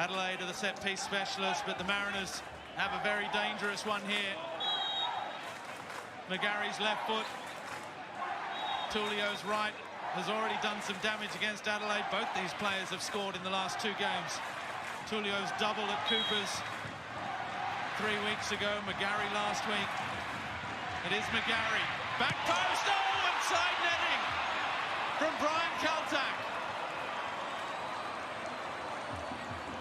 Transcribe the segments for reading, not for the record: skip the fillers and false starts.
Adelaide are the set-piece specialists, but the Mariners have a very dangerous one here. McGarry's left foot, Tulio's right, has already done some damage against Adelaide. Both these players have scored in the last 2 games. Tulio's double at Cooper's 3 weeks ago, McGarry last week. It is McGarry. Back post, oh, and side netting from Brian Kaltak.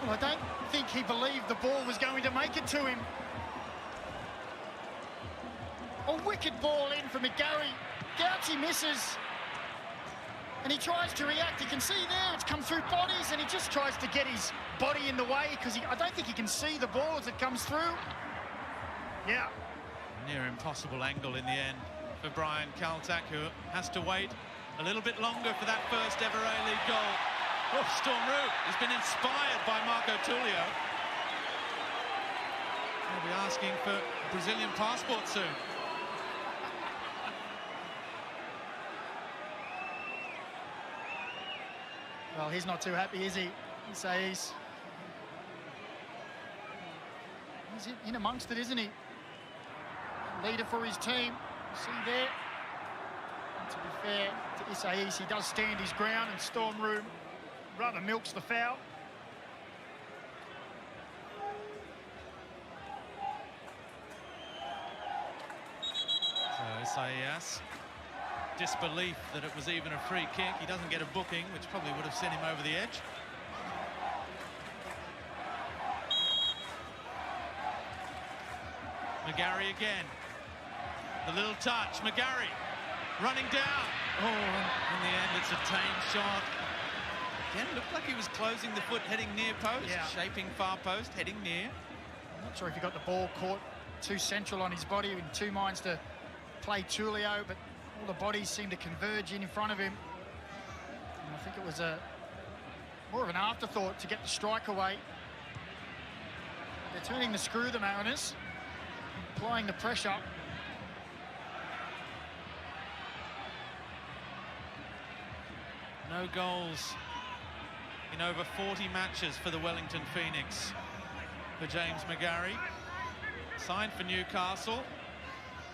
Well, I don't think he believed the ball was going to make it to him. A wicked ball in for McGarry. Gouchy misses. And he tries to react. You can see there it's come through bodies, and he just tries to get his body in the way because I don't think he can see the ball as it comes through. Yeah. Near impossible angle in the end for Brian Kaltak, who has to wait a little bit longer for that first ever A-League goal. Oh, Storm Roux has been inspired by Marco Tulio. He'll be asking for a Brazilian passport soon. Well, he's not too happy, is he? You say he's in amongst it, isn't he? Leader for his team. See there. And to be fair to Isais, he does stand his ground, and Storm Roux rather milks the foul. So Isais, disbelief that it was even a free kick. He doesn't get a booking, which probably would have sent him over the edge. McGarry again. The little touch. McGarry running down. Oh, in the end, it's a tame shot. Again, looked like he was closing the foot, heading near post, yeah. Shaping far post, heading near. I'm not sure if he got the ball caught too central on his body, in 2 minds to play Tulio, but all the bodies seem to converge in front of him. And I think it was more of an afterthought to get the strike away. They're turning the screw, the Mariners, applying the pressure. No goals in over 40 matches for the Wellington Phoenix for James McGarry. Signed for Newcastle.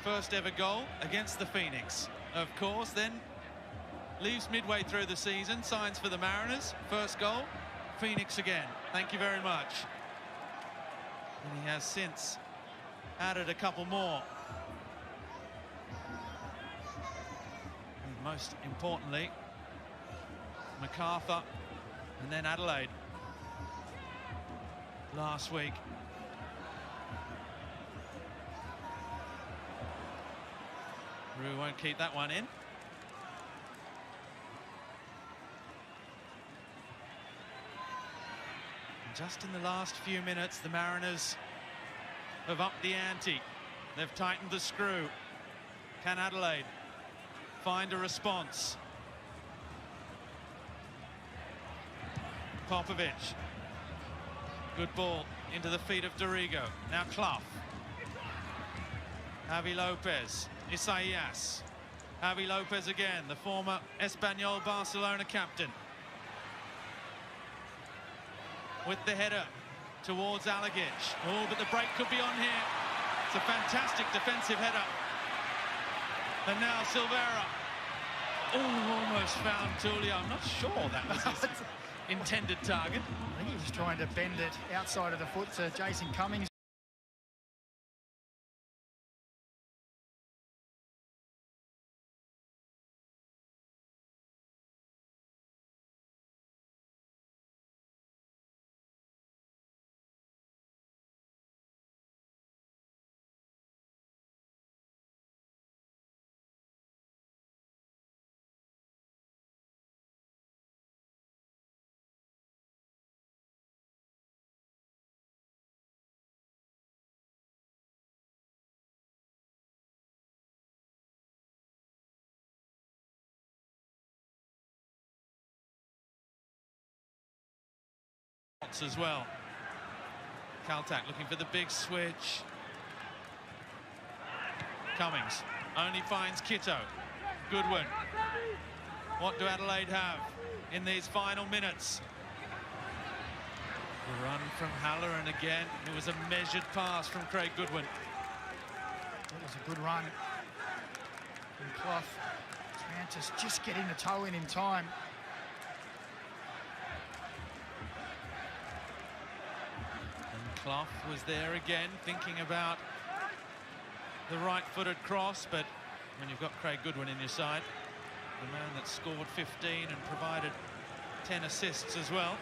First ever goal against the Phoenix. Of course, then leaves midway through the season, signs for the Mariners. First goal, Phoenix again. Thank you very much. And he has since added a couple more. And most importantly, MacArthur and then Adelaide last week. Roux won't keep that one in. And just in the last few minutes, the Mariners have upped the ante. They've tightened the screw. Can Adelaide find a response? Popovic. Good ball into the feet of Dorigo. Now Clough. Javi Lopez. Isais. Javi Lopez again, the former Espanyol Barcelona captain. With the header towards Alagic. Oh, but the break could be on here. It's a fantastic defensive header. And now Silveira. Oh, almost found Tulio. I'm not sure that was his intended target. I think he was trying to bend it outside of the foot to Jason Cummings. As well. Kaltak looking for the big switch. Cummings only finds Kitto. Goodwin. What do Adelaide have in these final minutes? The run from Halloran again. It was a measured pass from Craig Goodwin. It was a good run from Clough. Triantis just getting the toe in time. And Clough was there again, thinking about the right-footed cross, but when you've got Craig Goodwin in your side, the man that scored 15 and provided 10 assists as well,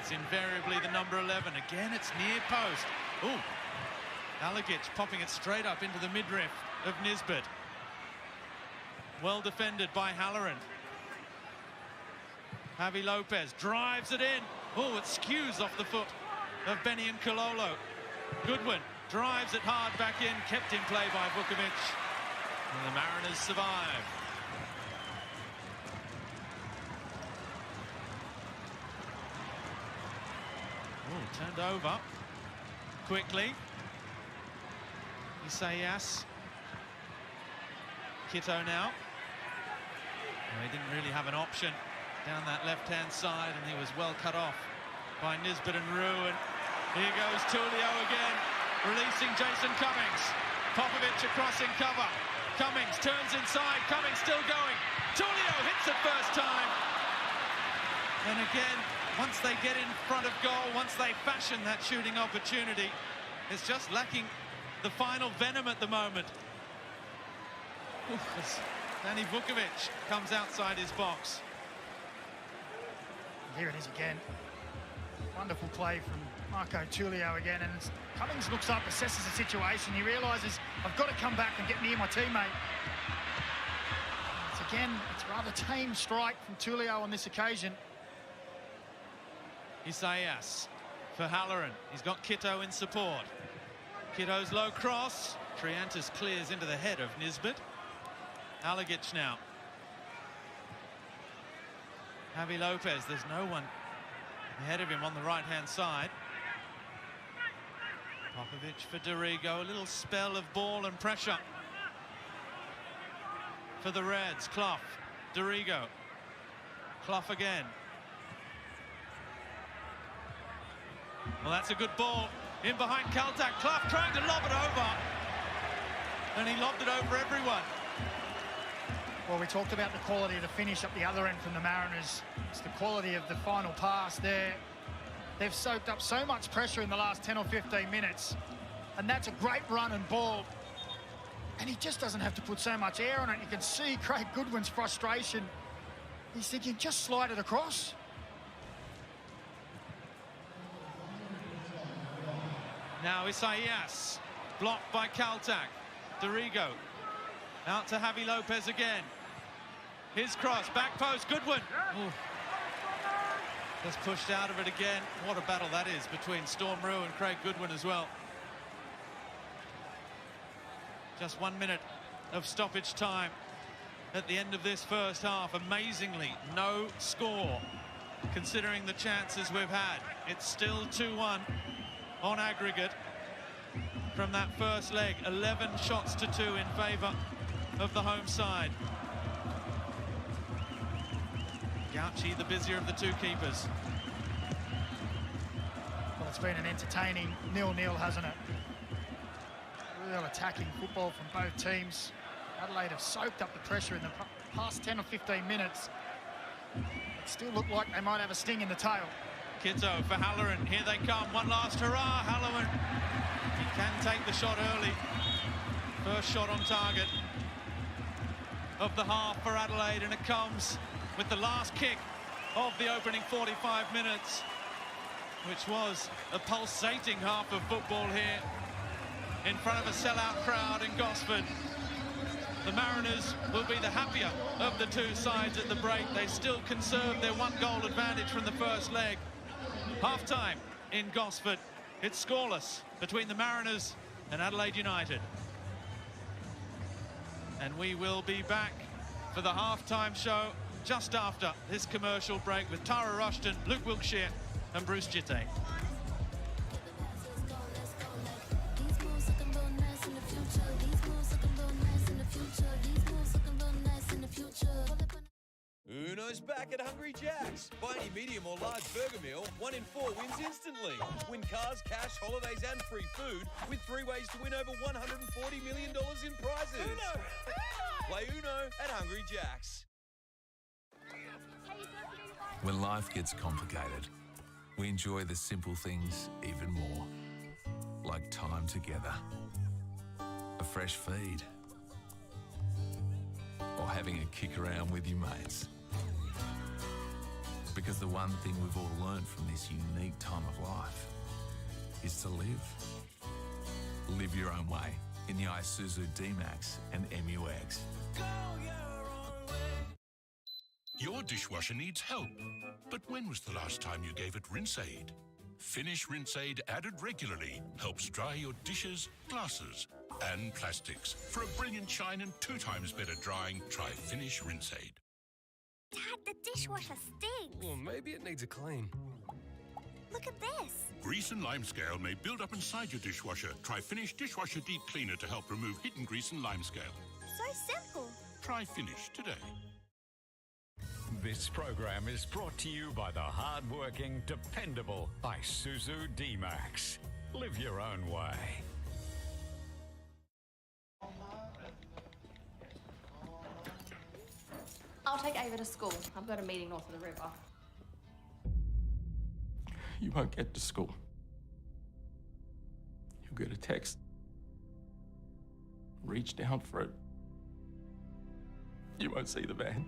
it's invariably the number 11. Again, it's near post. Ooh, Adelaide popping it straight up into the midriff of Nisbet. Well defended by Halloran. Javi Lopez drives it in. Oh, it skews off the foot of Benny and Kololo. Goodwin drives it hard back in, kept in play by Vukovic. And the Mariners survive. Oh, turned over quickly. Isaias. Kito now. He didn't really have an option down that left-hand side, and he was well cut off by Nisbet and Roux. And here goes Tulio again, releasing Jason Cummings. Popovic across in cover. Cummings turns inside. Cummings still going. Tulio hits it first time. And again, once they get in front of goal, once they fashion that shooting opportunity, it's just lacking the final venom at the moment. Danny Vukovic comes outside his box. Here it is again. Wonderful play from Marco Tulio again, and Cummings looks up, assesses the situation. He realises, I've got to come back and get near my teammate. It's a rather tame strike from Tulio on this occasion. Isaias for Halloran. He's got Kito in support. Kito's low cross. Triantis clears into the head of Nisbet. Alagic now. Javi Lopez, there's no one ahead of him on the right-hand side. Popovic for Dorigo, a little spell of ball and pressure for the Reds. Clough, Dorigo, Clough again. Well, that's a good ball in behind Kaltak. Clough trying to lob it over, and he lobbed it over everyone. Well, we talked about the quality of the finish up the other end from the Mariners. It's the quality of the final pass there. They've soaked up so much pressure in the last 10 or 15 minutes, and that's a great run and ball. And he just doesn't have to put so much air on it. You can see Craig Goodwin's frustration. He's thinking, just slide it across. Now Isaias, blocked by Kaltak. Dorigo, out to Javi Lopez again. His cross, back post, Goodwin. Ooh. Just pushed out of it again. What a battle that is between Storm Roux and Craig Goodwin as well. Just 1 minute of stoppage time at the end of this first half. Amazingly, no score, considering the chances we've had. It's still 2-1 on aggregate from that first leg. 11 shots to 2 in favour of the home side. Gauci, the busier of the two keepers. Well, it's been an entertaining 0-0, hasn't it? Real attacking football from both teams. Adelaide have soaked up the pressure in the past 10 or 15 minutes. It still look like they might have a sting in the tail. Kito for Halloran. Here they come. One last hurrah. Halloran. He can take the shot early. First shot on target of the half for Adelaide, and it comes with the last kick of the opening 45 minutes, which was a pulsating half of football here in front of a sellout crowd in Gosford. The Mariners will be the happier of the two sides at the break. They still conserve their 1-goal advantage from the first leg. Half-time in Gosford. It's scoreless between the Mariners and Adelaide United. And we will be back for the half-time show just after this commercial break with Tara Rushton, Luke Wilkshire and Bruce Jitte. Uno's back at Hungry Jack's. Buy any medium or large burger meal, 1 in 4 wins instantly. Win cars, cash, holidays and free food with 3 ways to win over $140 million in prizes. Uno! Play Uno at Hungry Jack's. When life gets complicated, we enjoy the simple things even more. Like time together, a fresh feed, or having a kick around with your mates. Because the one thing we've all learned from this unique time of life is to live. Live your own way in the Isuzu D-Max and MUX. Your dishwasher needs help. But when was the last time you gave it Rinse Aid? Finish Rinse Aid added regularly helps dry your dishes, glasses and plastics. For a brilliant shine and 2 times better drying, try Finish Rinse Aid. Dad, the dishwasher stinks. Well, maybe it needs a clean. Look at this. Grease and limescale may build up inside your dishwasher. Try Finish Dishwasher Deep Cleaner to help remove hidden grease and limescale. So simple. Try Finish today. This program is brought to you by the hard-working, dependable Isuzu D-Max. Live your own way. I'll take Ava to school. I've got a meeting north of the river. You won't get to school. You'll get a text. Reach down for it. You won't see the van.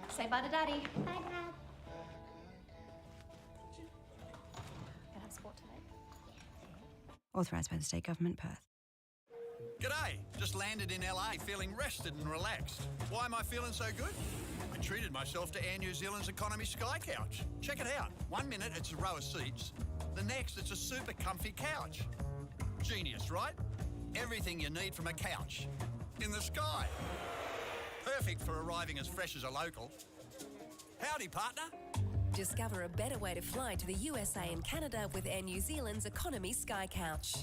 Say bye to Daddy. Bye, Dad. Gonna have sport today. Authorised by the State Government, Perth. G'day, just landed in LA feeling rested and relaxed. Why am I feeling so good? I treated myself to Air New Zealand's Economy Sky Couch. Check it out. 1 minute it's a row of seats, the next it's a super comfy couch. Genius, right? Everything you need from a couch. In the sky. Perfect for arriving as fresh as a local. Howdy, partner. Discover a better way to fly to the USA and Canada with Air New Zealand's Economy Sky Couch.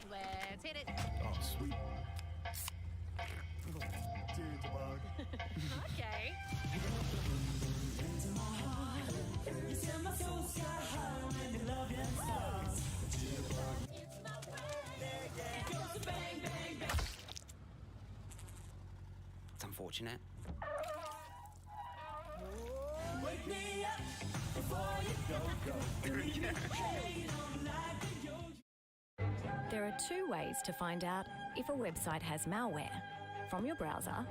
Let's hit it. Oh, sweet. Okay. It's unfortunate. There are 2 ways to find out if a website has malware. From your browser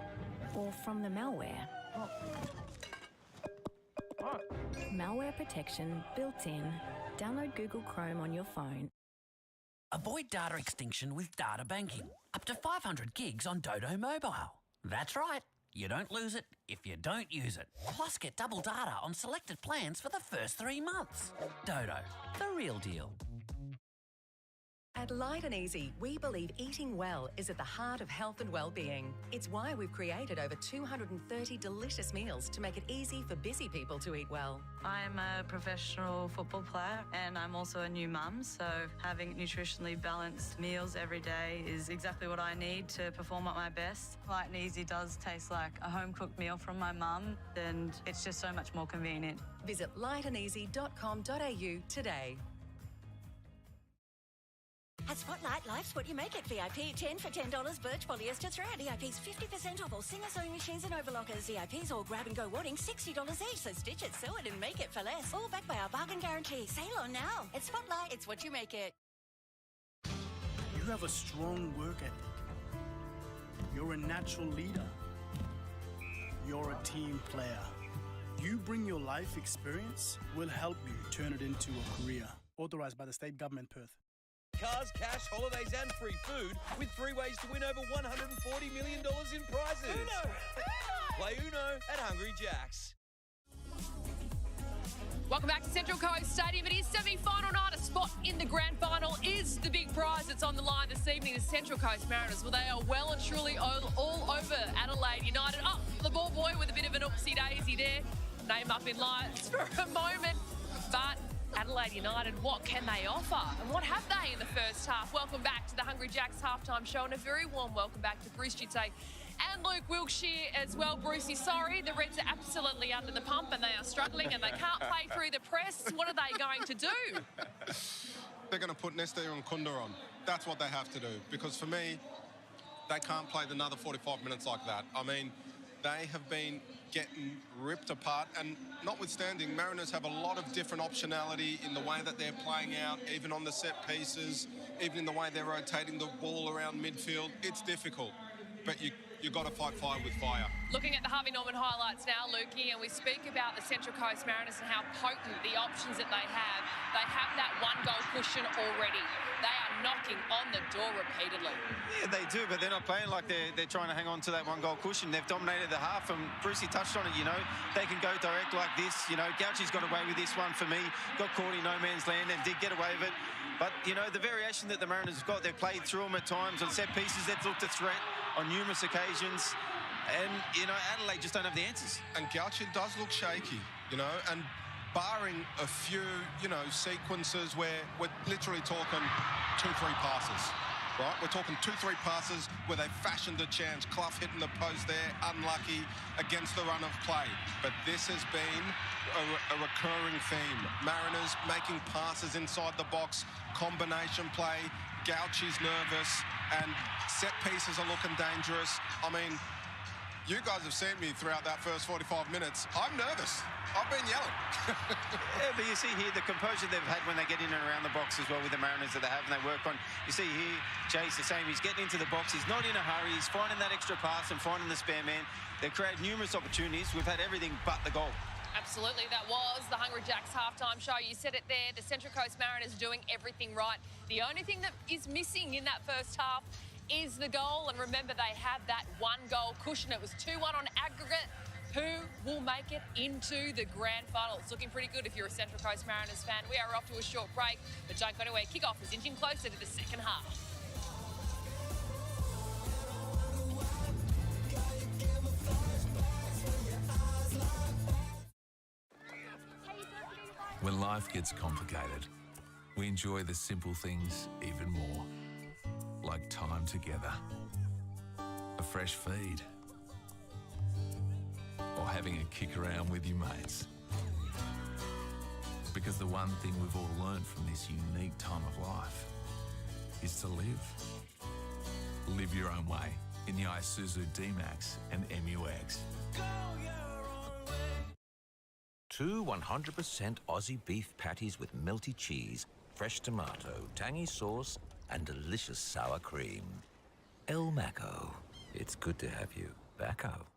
or from the malware. Malware protection built in. Download Google Chrome on your phone. Avoid data extinction with data banking. Up to 500 gigs on Dodo Mobile. That's right. You don't lose it if you don't use it. Plus get double data on selected plans for the first 3 months. Dodo, the real deal. At Light and Easy, we believe eating well is at the heart of health and well-being. It's why we've created over 230 delicious meals to make it easy for busy people to eat well. I'm a professional football player and I'm also a new mum, so having nutritionally balanced meals every day is exactly what I need to perform at my best. Light and Easy does taste like a home-cooked meal from my mum, and it's just so much more convenient. Visit lightandeasy.com.au today. At Spotlight, life's what you make it. VIP 10 for $10. Birch polyester thread. VIP's 50% off all Singer sewing machines and overlockers. VIP's all grab-and-go wadding, $60 each. So stitch it, sew it, and make it for less. All backed by our bargain guarantee. Sail on now. At Spotlight, it's what you make it. You have a strong work ethic. You're a natural leader. You're a team player. You bring your life experience, we'll help you turn it into a career. Authorised by the State Government, Perth. Cars, cash, holidays and free food with 3 ways to win over $140 million in prizes. Uno! Play Uno at Hungry Jack's. Welcome back to Central Coast Stadium. It is semi-final night. A spot in the grand final is the big prize that's on the line this evening. The Central Coast Mariners, well, they are well and truly all over Adelaide United. Oh, the ball boy with a bit of an oopsie-daisy there. Name up in lights for a moment. But Adelaide United, what can they offer? And what have they in the first half? Welcome back to the Hungry Jacks halftime show, and a very warm welcome back to Bruce Jutay and Luke Wilkshire as well. Brucey, sorry, the Reds are absolutely under the pump and they are struggling and they can't play through the press. What are they going to do? They're going to put Nesta and Kunda on. That's what they have to do, because for me, they can't play another 45 minutes like that. I mean, they have been getting ripped apart, and notwithstanding, Mariners have a lot of different optionality in the way that they're playing out, even on the set pieces, even in the way they're rotating the ball around midfield. It's difficult, but you've got to fight fire with fire. Looking at the Harvey Norman highlights now, Lukey, and we speak about the Central Coast Mariners and how potent the options that they have. They have that one-goal cushion already. They are knocking on the door repeatedly. Yeah, they do, but they're not playing like they're trying to hang on to that one-goal cushion. They've dominated the half, and Brucey touched on it, you know. They can go direct like this. You know, Gauchi's got away with this one for me. Got caught in no man's land and did get away with it. But, you know, the variation that the Mariners have got, they've played through them at times. On set pieces, they've looked a threat on numerous occasions. And, you know, Adelaide just don't have the answers. And Gauchi does look shaky, you know, and barring a few, you know, sequences where we're literally talking 2-3 passes, right? We're talking 2-3 passes where they fashioned a chance. Clough hitting the post there, unlucky against the run of play. But this has been a recurring theme. Mariners making passes inside the box, combination play. Gauchi's nervous, and set pieces are looking dangerous. I mean, you guys have seen me throughout that first 45 minutes. I'm nervous. I've been yelling. Yeah, but you see here the composure they've had when they get in and around the box as well with the Mariners that they have and they work on. You see here, Jay's the same. He's getting into the box. He's not in a hurry. He's finding that extra pass and finding the spare man. They've created numerous opportunities. We've had everything but the goal. Absolutely, that was the Hungry Jacks halftime show. You said it there, the Central Coast Mariners doing everything right. The only thing that is missing in that first half is the goal, and remember they have that one-goal cushion. It was 2-1 on aggregate. Who will make it into the grand final? It's looking pretty good if you're a Central Coast Mariners fan. We are off to a short break, but don't go anywhere. Kick-off is inching closer to the second half. When life gets complicated, we enjoy the simple things even more. Like time together, a fresh feed, or having a kick around with your mates. Because the one thing we've all learned from this unique time of life is to live. Live your own way in the Isuzu D-Max and MUX. Two 100% Aussie beef patties with melty cheese, fresh tomato, tangy sauce, and delicious sour cream. El Maco. It's good to have you back up.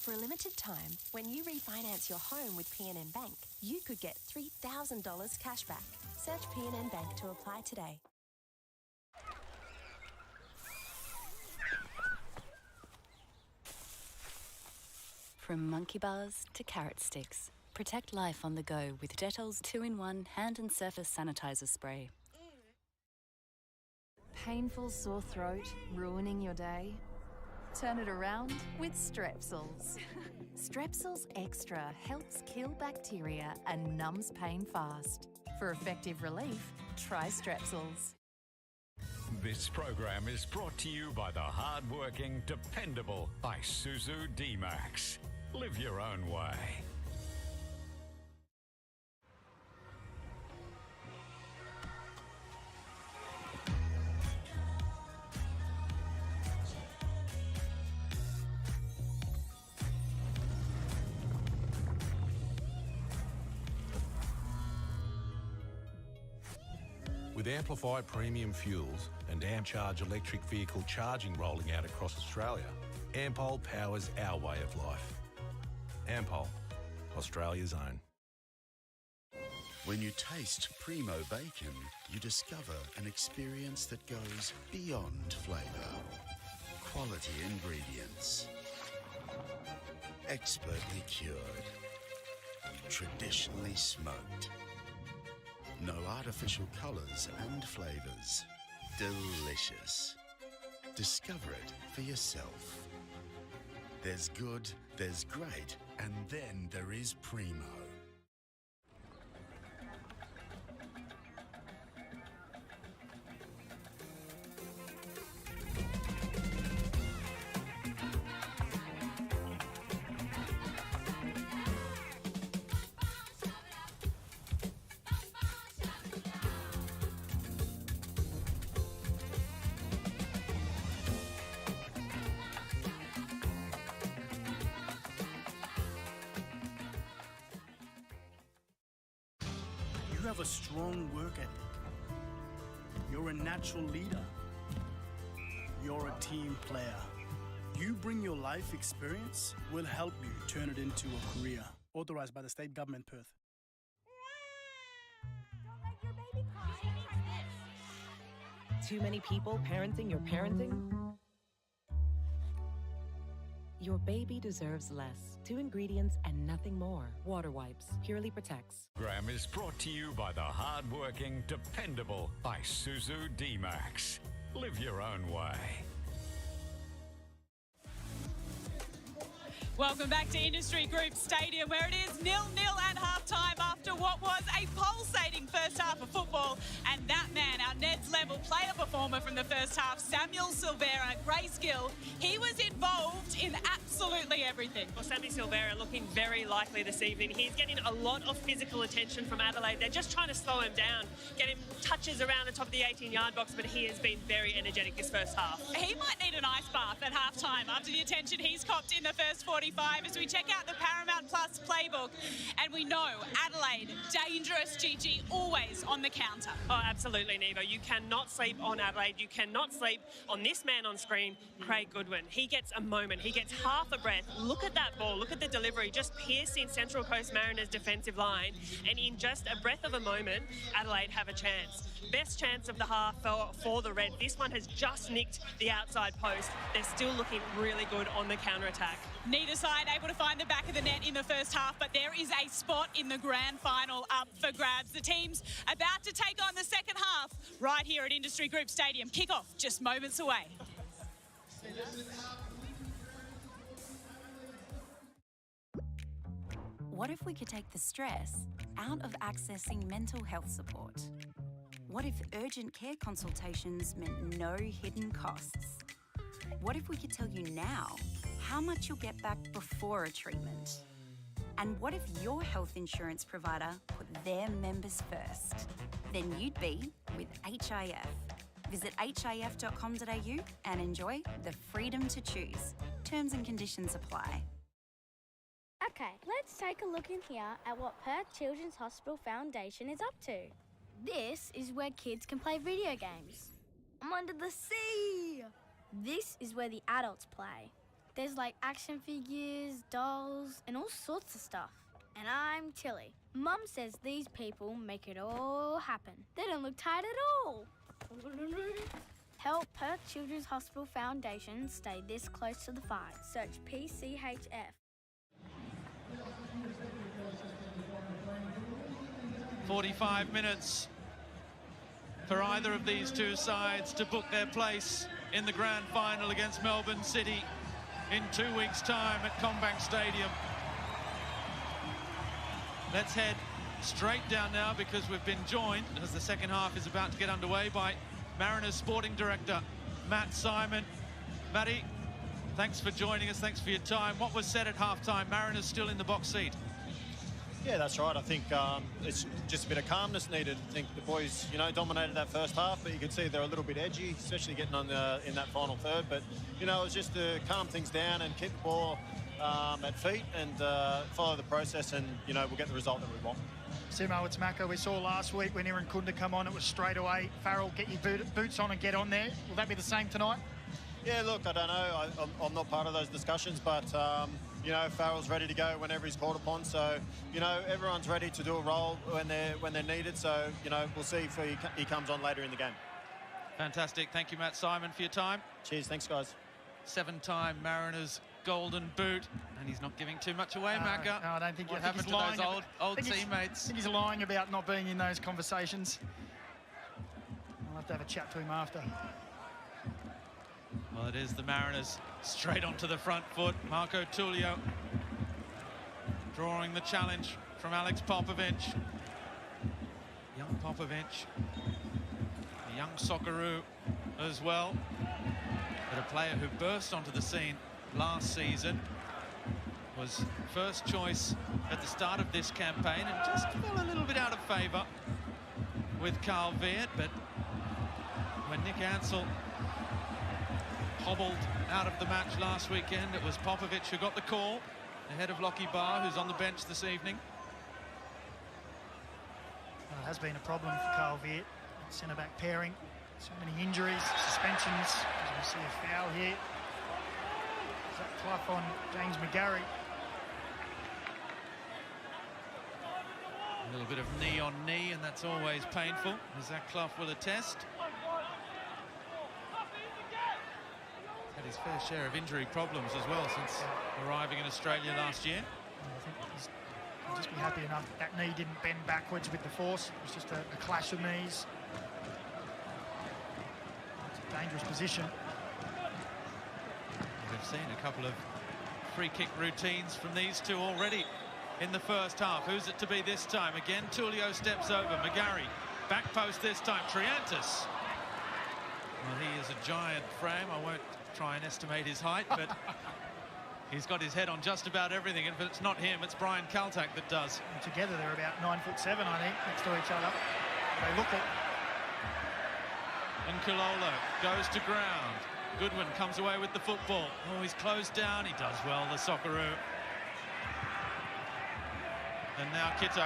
For a limited time, when you refinance your home with PNN Bank, you could get $3,000 cash back. Search PNN Bank to apply today. From monkey bars to carrot sticks, protect life on the go with Dettol's 2-in-1 hand and surface sanitizer spray. Painful sore throat ruining your day? Turn it around with Strepsils. Strepsils Extra helps kill bacteria and numbs pain fast. For effective relief, try Strepsils. This program is brought to you by the hard-working, dependable Isuzu D-Max. Live your own way. With Amplify premium fuels and AmpCharge electric vehicle charging rolling out across Australia, Ampol powers our way of life. Ampol, Australia's own. When you taste Primo Bacon, you discover an experience that goes beyond flavour. Quality ingredients. Expertly cured. Traditionally smoked. No artificial colours and flavours. Delicious. Discover it for yourself. There's good, there's great, and then there is Primo. have a strong work ethic. You're a natural leader. You're a team player. You bring your life experience, we'll help you turn it into a career. Authorised by the State Government, Perth. Too many people parenting your parenting? Your baby deserves less. 2 ingredients and nothing more. Water Wipes. Purely protects. Program is brought to you by the hard-working, dependable Isuzu D-Max. Live your own way. Welcome back to Industry Group Stadium, where it is 0-0 at half-time after what was a pulsating first half of football. And that man, our Ned's level player performer from the first half, Samuel Silvera, great skill. He was involved in absolutely everything. Well, Sammy Silvera looking very likely this evening. He's getting a lot of physical attention from Adelaide. They're just trying to slow him down, get him touches around the top of the 18-yard box, but he has been very energetic this first half. He might need an ice bath at half-time after the attention he's copped in the first 45 as we check out the Paramount Plus playbook. And we know Adelaide, dangerous, Gigi, always on the counter. Oh, absolutely, Nevo. You cannot sleep on Adelaide. You cannot sleep on this man on screen, Craig Goodwin. He gets a moment. He gets half a breath. Look at that ball. Look at the delivery. Just piercing Central Coast Mariners' defensive line. And in just a breath of a moment, Adelaide have a chance. Best chance of the half for the Red. This one has just nicked the outside post. They're still looking really good on the counter-attack. Neither side able to find the back of the net in the first half, but there is a spot in the grand final up for grabs. The team's about to take on the second half right here at Industry Group Stadium. Kickoff just moments away. What if we could take the stress out of accessing mental health support? What if urgent care consultations meant no hidden costs? What if we could tell you now how much you'll get back before a treatment? And what if your health insurance provider put their members first? Then you'd be with HIF. Visit hif.com.au and enjoy the freedom to choose. Terms and conditions apply. Okay, let's take a look in here at what Perth Children's Hospital Foundation is up to. This is where kids can play video games. I'm under the sea! This is where the adults play. There's like action figures, dolls, and all sorts of stuff. And I'm Tilly. Mum says these people make it all happen. They don't look tired at all. Help Perth Children's Hospital Foundation stay this close to the fight. Search PCHF. 45 minutes for either of these two sides to book their place in the grand final against Melbourne City in 2 weeks' time at Combank Stadium. Let's head straight down now because we've been joined, as the second half is about to get underway, by Mariners Sporting Director Matt Simon. Matty, thanks for joining us, thanks for your time. What was said at half-time? Mariners still in the box seat. Yeah, that's right. I think it's just a bit of calmness needed. I think the boys, dominated that first half, but you could see they're a little bit edgy, especially getting on in that final third. But, it was just to calm things down and keep the ball at feet and follow the process, and, we'll get the result that we want. Simo, it's Mako. We saw last week when Aaron Kunda come on, it was straight away. Farrell, get your boots on and get on there. Will that be the same tonight? Yeah, look, I don't know. I'm not part of those discussions, but, Farrell's ready to go whenever he's called upon. So, everyone's ready to do a role when they're needed. So, we'll see if he comes on later in the game. Fantastic. Thank you, Matt Simon, for your time. Cheers. Thanks, guys. 7-time Mariners Golden Boot. And he's not giving too much away, Macca. No, I don't think what happened to those old teammates? I think he's lying about not being in those conversations. I'll have to have a chat to him after. Well, it is the Mariners straight onto the front foot. Marco Tullio drawing the challenge from Alex Popovic. Young Popovic, a young Socceroo as well, but a player who burst onto the scene last season, was first choice at the start of this campaign and just fell a little bit out of favour with Carl Veart, but when Nick Ansell hobbled out of the match last weekend, it was Popovic who got the call ahead of Lockie Barr, who's on the bench this evening. has been a problem for Carl Viet. Centre-back pairing. So many injuries, suspensions. As we see a foul here. Zach Clough on James McGarry. A little bit of knee on knee, and that's always painful, as Zach Clough will attest. Had his fair share of injury problems as well since arriving in Australia last year. I think he'll just be happy enough that knee didn't bend backwards with the force. It was just a clash of knees. It's a dangerous position. We've seen a couple of free kick routines from these two already in the first half. Who's it to be this time? Again, Tulio steps over. McGarry, back post this time. Triantis. Well, he is a giant frame. I won't try and estimate his height, but he's got his head on just about everything. And if it's not him, it's Brian Kaltak that does. And together, they're about 9'7", I think, next to each other. They look it. And Kololo goes to ground. Goodwin comes away with the football. Oh, he's closed down. He does well, the Socceroo. And now Kitto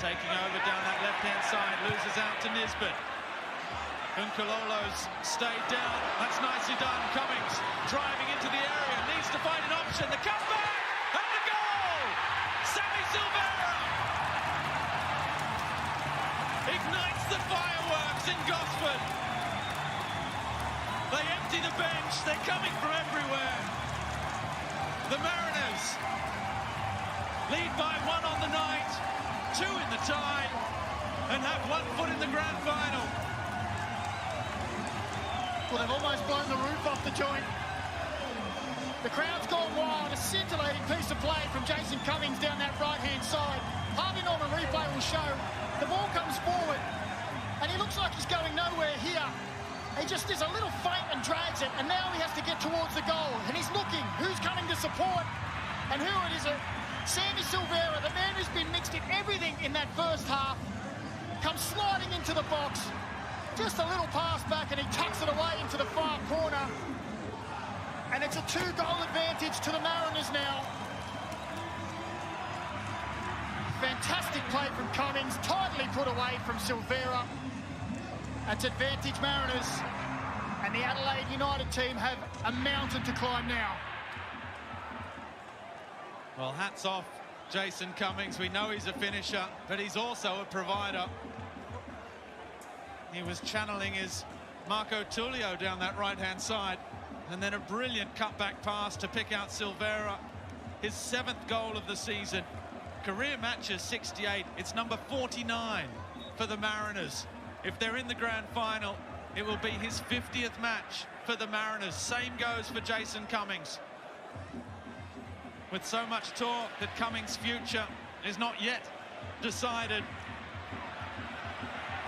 taking over down that left-hand side, loses out to Nisbet. Unkololo's stayed down. That's nicely done. Cummings driving into the area, needs to find an option. The comeback and the goal! Sammy Silvera ignites the fireworks in Gosford. They empty the bench. They're coming from everywhere. The Mariners lead by 1 on the night, 2 in the tie, and have 1 foot in the grand final. Well, they've almost blown the roof off the joint. The crowd's gone wild. A scintillating piece of play from Jason Cummings down that right-hand side. Harvey Norman replay will show the ball comes forward, and he looks like he's going nowhere here. He just is a little faint and drags it, and now he has to get towards the goal. And he's looking who's coming to support, and who it is. Sammy Silvera, the man who's been mixed in everything in that first half, comes sliding into the box. Just a little pass back, and he tucks it away into the far corner. And it's a 2-goal advantage to the Mariners now. Fantastic play from Cummings, tightly put away from Silvera. That's advantage Mariners. And the Adelaide United team have a mountain to climb now. Well, hats off Jason Cummings. We know he's a finisher, but he's also a provider. He was channeling his Marco Tullio down that right-hand side, and then a brilliant cutback pass to pick out Silvera. His 7th goal of the season. Career matches 68. It's number 49 for the Mariners. If they're in the grand final, it will be his 50th match for the Mariners. Same goes for Jason Cummings. With so much talk that Cummings' future is not yet decided.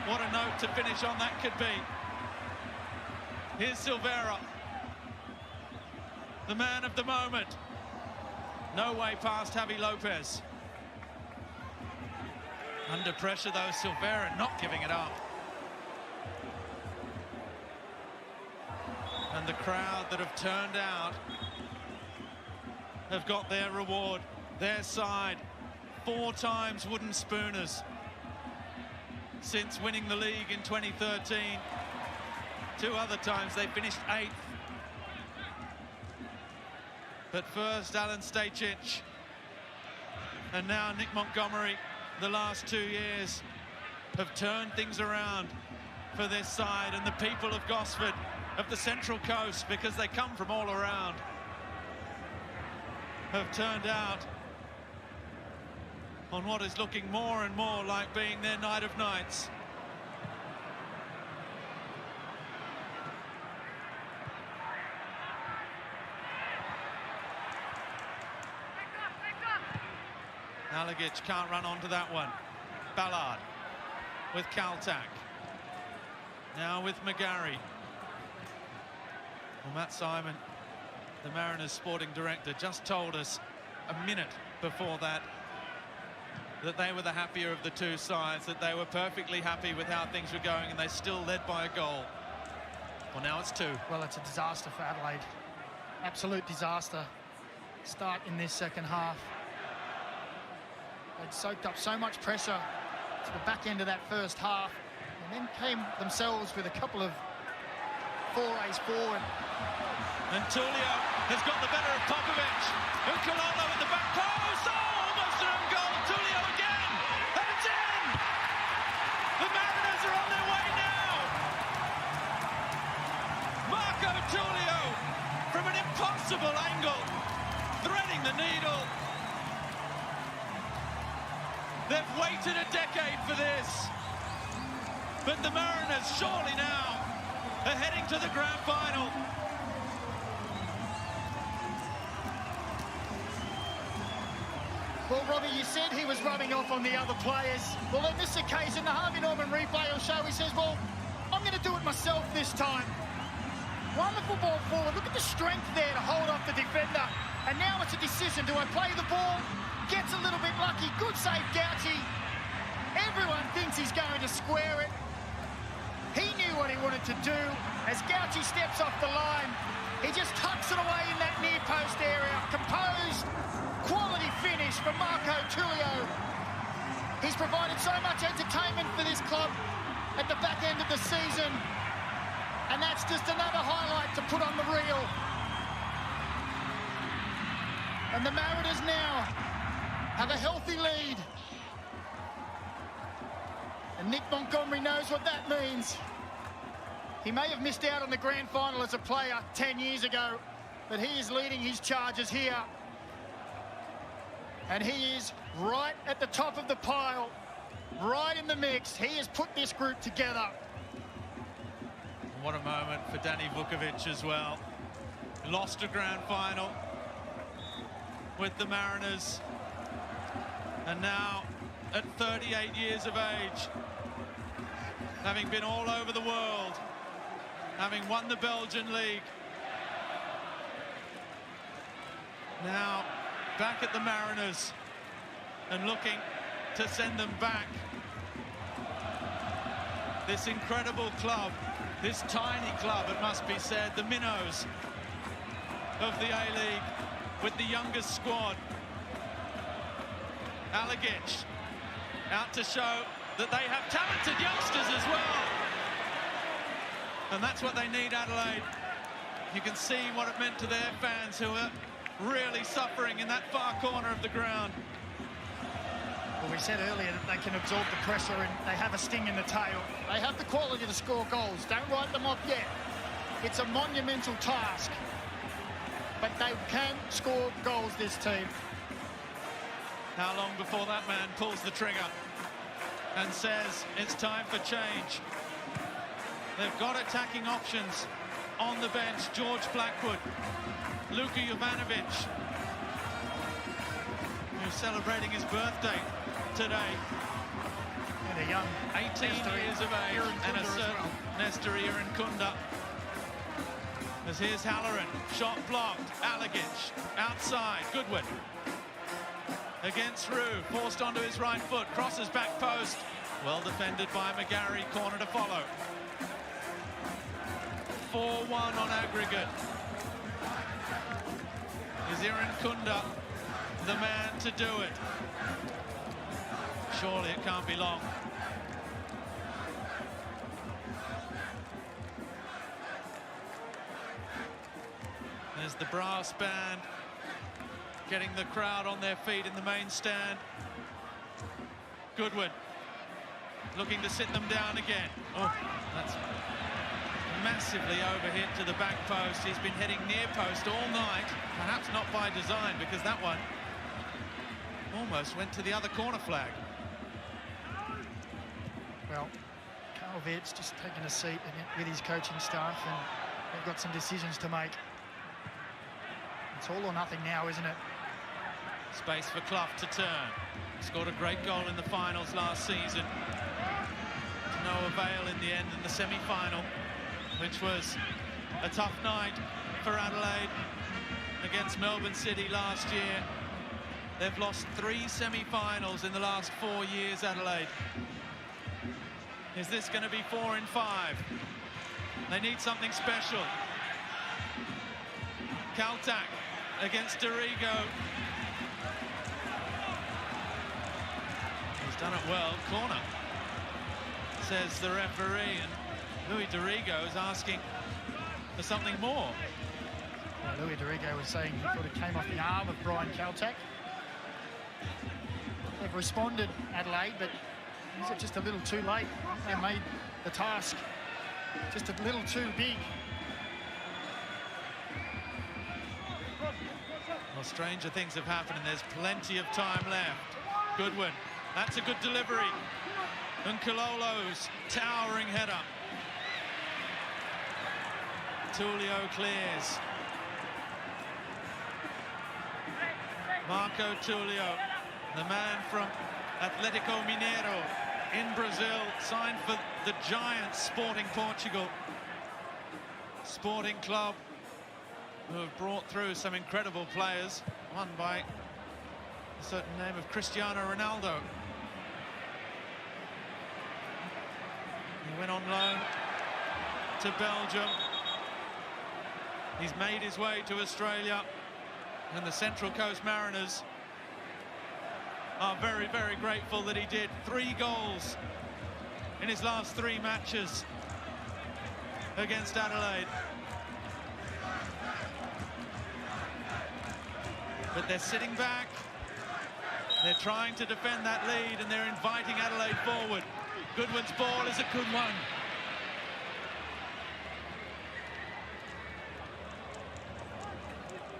What a note to finish on that could be. Here's Silvera, the man of the moment. No way past Javi Lopez. Under pressure though, Silvera not giving it up. And the crowd that have turned out have got their reward, their side. 4 times wooden spooners since winning the league in 2013. 2 other times they finished 8th. But first Alan Stejcic, and now Nick Montgomery, the last 2 years have turned things around for this side, and the people of Gosford, of the Central Coast, because they come from all around, have turned out on what is looking more and more like being their night of nights. Nalagic can't run onto that one. Ballard with Kaltak. Now with McGarry. Well, Matt Simon, the Mariners sporting director, just told us a minute before that they were the happier of the 2 sides, that they were perfectly happy with how things were going, and they still led by a goal. Well, now it's 2. Well, it's a disaster for Adelaide. Absolute disaster. Start in this second half. They'd soaked up so much pressure to the back end of that first half, and then came themselves with a couple of forays forward. And Tulio has got the better of Popovic. Ukalolo at the back post. Oh, almost an own goal. Tulio again. And it's in. The Mariners are on their way now. Marco Tulio from an impossible angle, threading the needle. They've waited a decade for this. But the Mariners surely now are heading to the grand final. Well, Robbie, you said he was rubbing off on the other players. Well, on this occasion, the Harvey Norman replay will show he says, well, I'm going to do it myself this time. Wonderful ball forward. Look at the strength there to hold off the defender. And now it's a decision. Do I play the ball? Gets a little bit lucky. Good save, Gauci. Everyone thinks he's going to square it. He knew what he wanted to do. As Gauci steps off the line, he just tucks it away in that near post area. Composed, quality finish from Marco Tulio. He's provided so much entertainment for this club at the back end of the season. And that's just another highlight to put on the reel. And the Mariners now have a healthy lead. And Nick Montgomery knows what that means. He may have missed out on the grand final as a player 10 years ago, but he is leading his charges here. And he is right at the top of the pile, right in the mix. He has put this group together. What a moment for Danny Vukovic as well. Lost a grand final with the Mariners. And now, at 38 years of age, having been all over the world, having won the Belgian League, now back at the Mariners and looking to send them back. This incredible club, this tiny club, it must be said, the minnows of the A-League with the youngest squad. Alagic out to show that they have talented youngsters as well. And that's what they need, Adelaide. You can see what it meant to their fans who are really suffering in that far corner of the ground. Well, we said earlier that they can absorb the pressure and they have a sting in the tail. They have the quality to score goals. Don't write them off yet. It's a monumental task. But they can score goals, this team. How long before that man pulls the trigger and says it's time for change? They've got attacking options on the bench. George Blackwood, Luka Jovanovic, who's celebrating his birthday today. And a young 18 years of age, and a certain Nestor Irankunda. As here's Halloran, shot blocked, Alagic, outside, Goodwin. Against Rue, forced onto his right foot, crosses back post. Well defended by McGarry, corner to follow. 4-1 on aggregate. Is Irankunda the man to do it? Surely it can't be long. There's the brass band getting the crowd on their feet in the main stand. Goodwin looking to sit them down again. Oh, that's massively overhit to the back post. He's been hitting near post all night, perhaps not by design, because that one almost went to the other corner flag. Well, Carl Viet's just taking a seat with his coaching staff, and they've got some decisions to make. It's all or nothing now, isn't it? Space for Clough to turn. Scored a great goal in the finals last season. To no avail in the end in the semi-final, which was a tough night for Adelaide against Melbourne City last year. They've lost 3 semi-finals in the last 4 years, Adelaide. Is this going to be 4 in 5? They need something special. Kaltak against Dorigo. He's done it well. Corner, says the referee, and Louis Dorigo is asking for something more. Well, Louis Dorigo was saying he thought it came off the arm of Brian Kaltak. They've responded, Adelaide, but is it just a little too late? They made the task just a little too big. Well, stranger things have happened, and there's plenty of time left. Goodwin, that's a good delivery. And Kololo's towering header. Tullio clears. Marco Tullio, the man from Atletico Mineiro in Brazil, signed for the giant Sporting Portugal. Sporting club who have brought through some incredible players, one by a certain name of Cristiano Ronaldo. He went on loan to Belgium. He's made his way to Australia, and the Central Coast Mariners are very, very grateful that he did. 3 goals in his last 3 matches against Adelaide. But they're sitting back. They're trying to defend that lead, and they're inviting Adelaide forward. Goodwin's ball is a good one.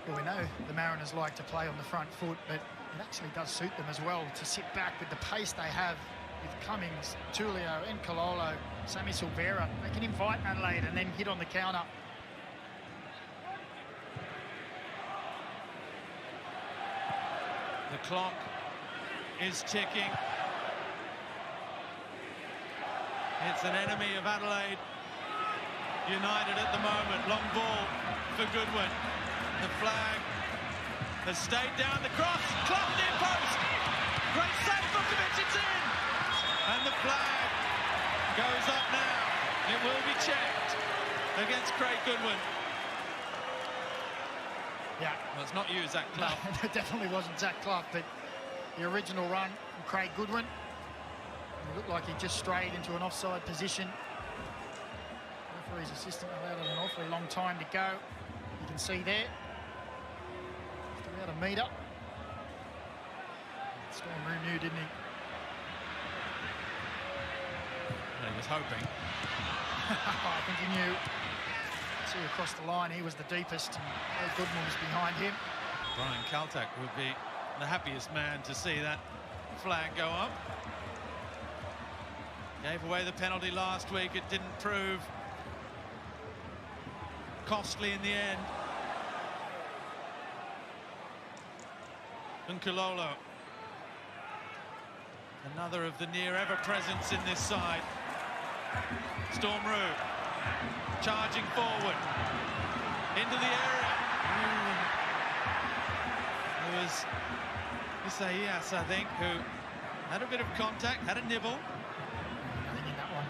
Well, we know the Mariners like to play on the front foot, but it actually does suit them as well to sit back with the pace they have with Cummings, Tullio and Kololo, Sammy Silvera. They can invite Adelaide and then hit on the counter. The clock is ticking. It's an enemy of Adelaide United at the moment. Long ball for Goodwin. The flag has stayed down. The cross, Clough near post. Great save, Vukovic, it's in. And the flag goes up now. It will be checked against Craig Goodwin. Yeah. Well, it's not you, Zach Clough. No, it definitely wasn't Zach Clough, but the original run from Craig Goodwin. It looked like he just strayed into an offside position. The referee's assistant allowed it an awfully long time to go. You can see there. Just about a metre. Storm Roux knew, didn't he? Well, he was hoping. I think he knew. See across the line, he was the deepest, and Goodman was behind him. Brian Kaltak would be the happiest man to see that flag go up. Gave away the penalty last week. It didn't prove costly in the end. And Kololo, another of the near ever presence in this side. Storm Roux charging forward into the area. It was Isaias, I think, who had a bit of contact, had a nibble. Nothing in that one.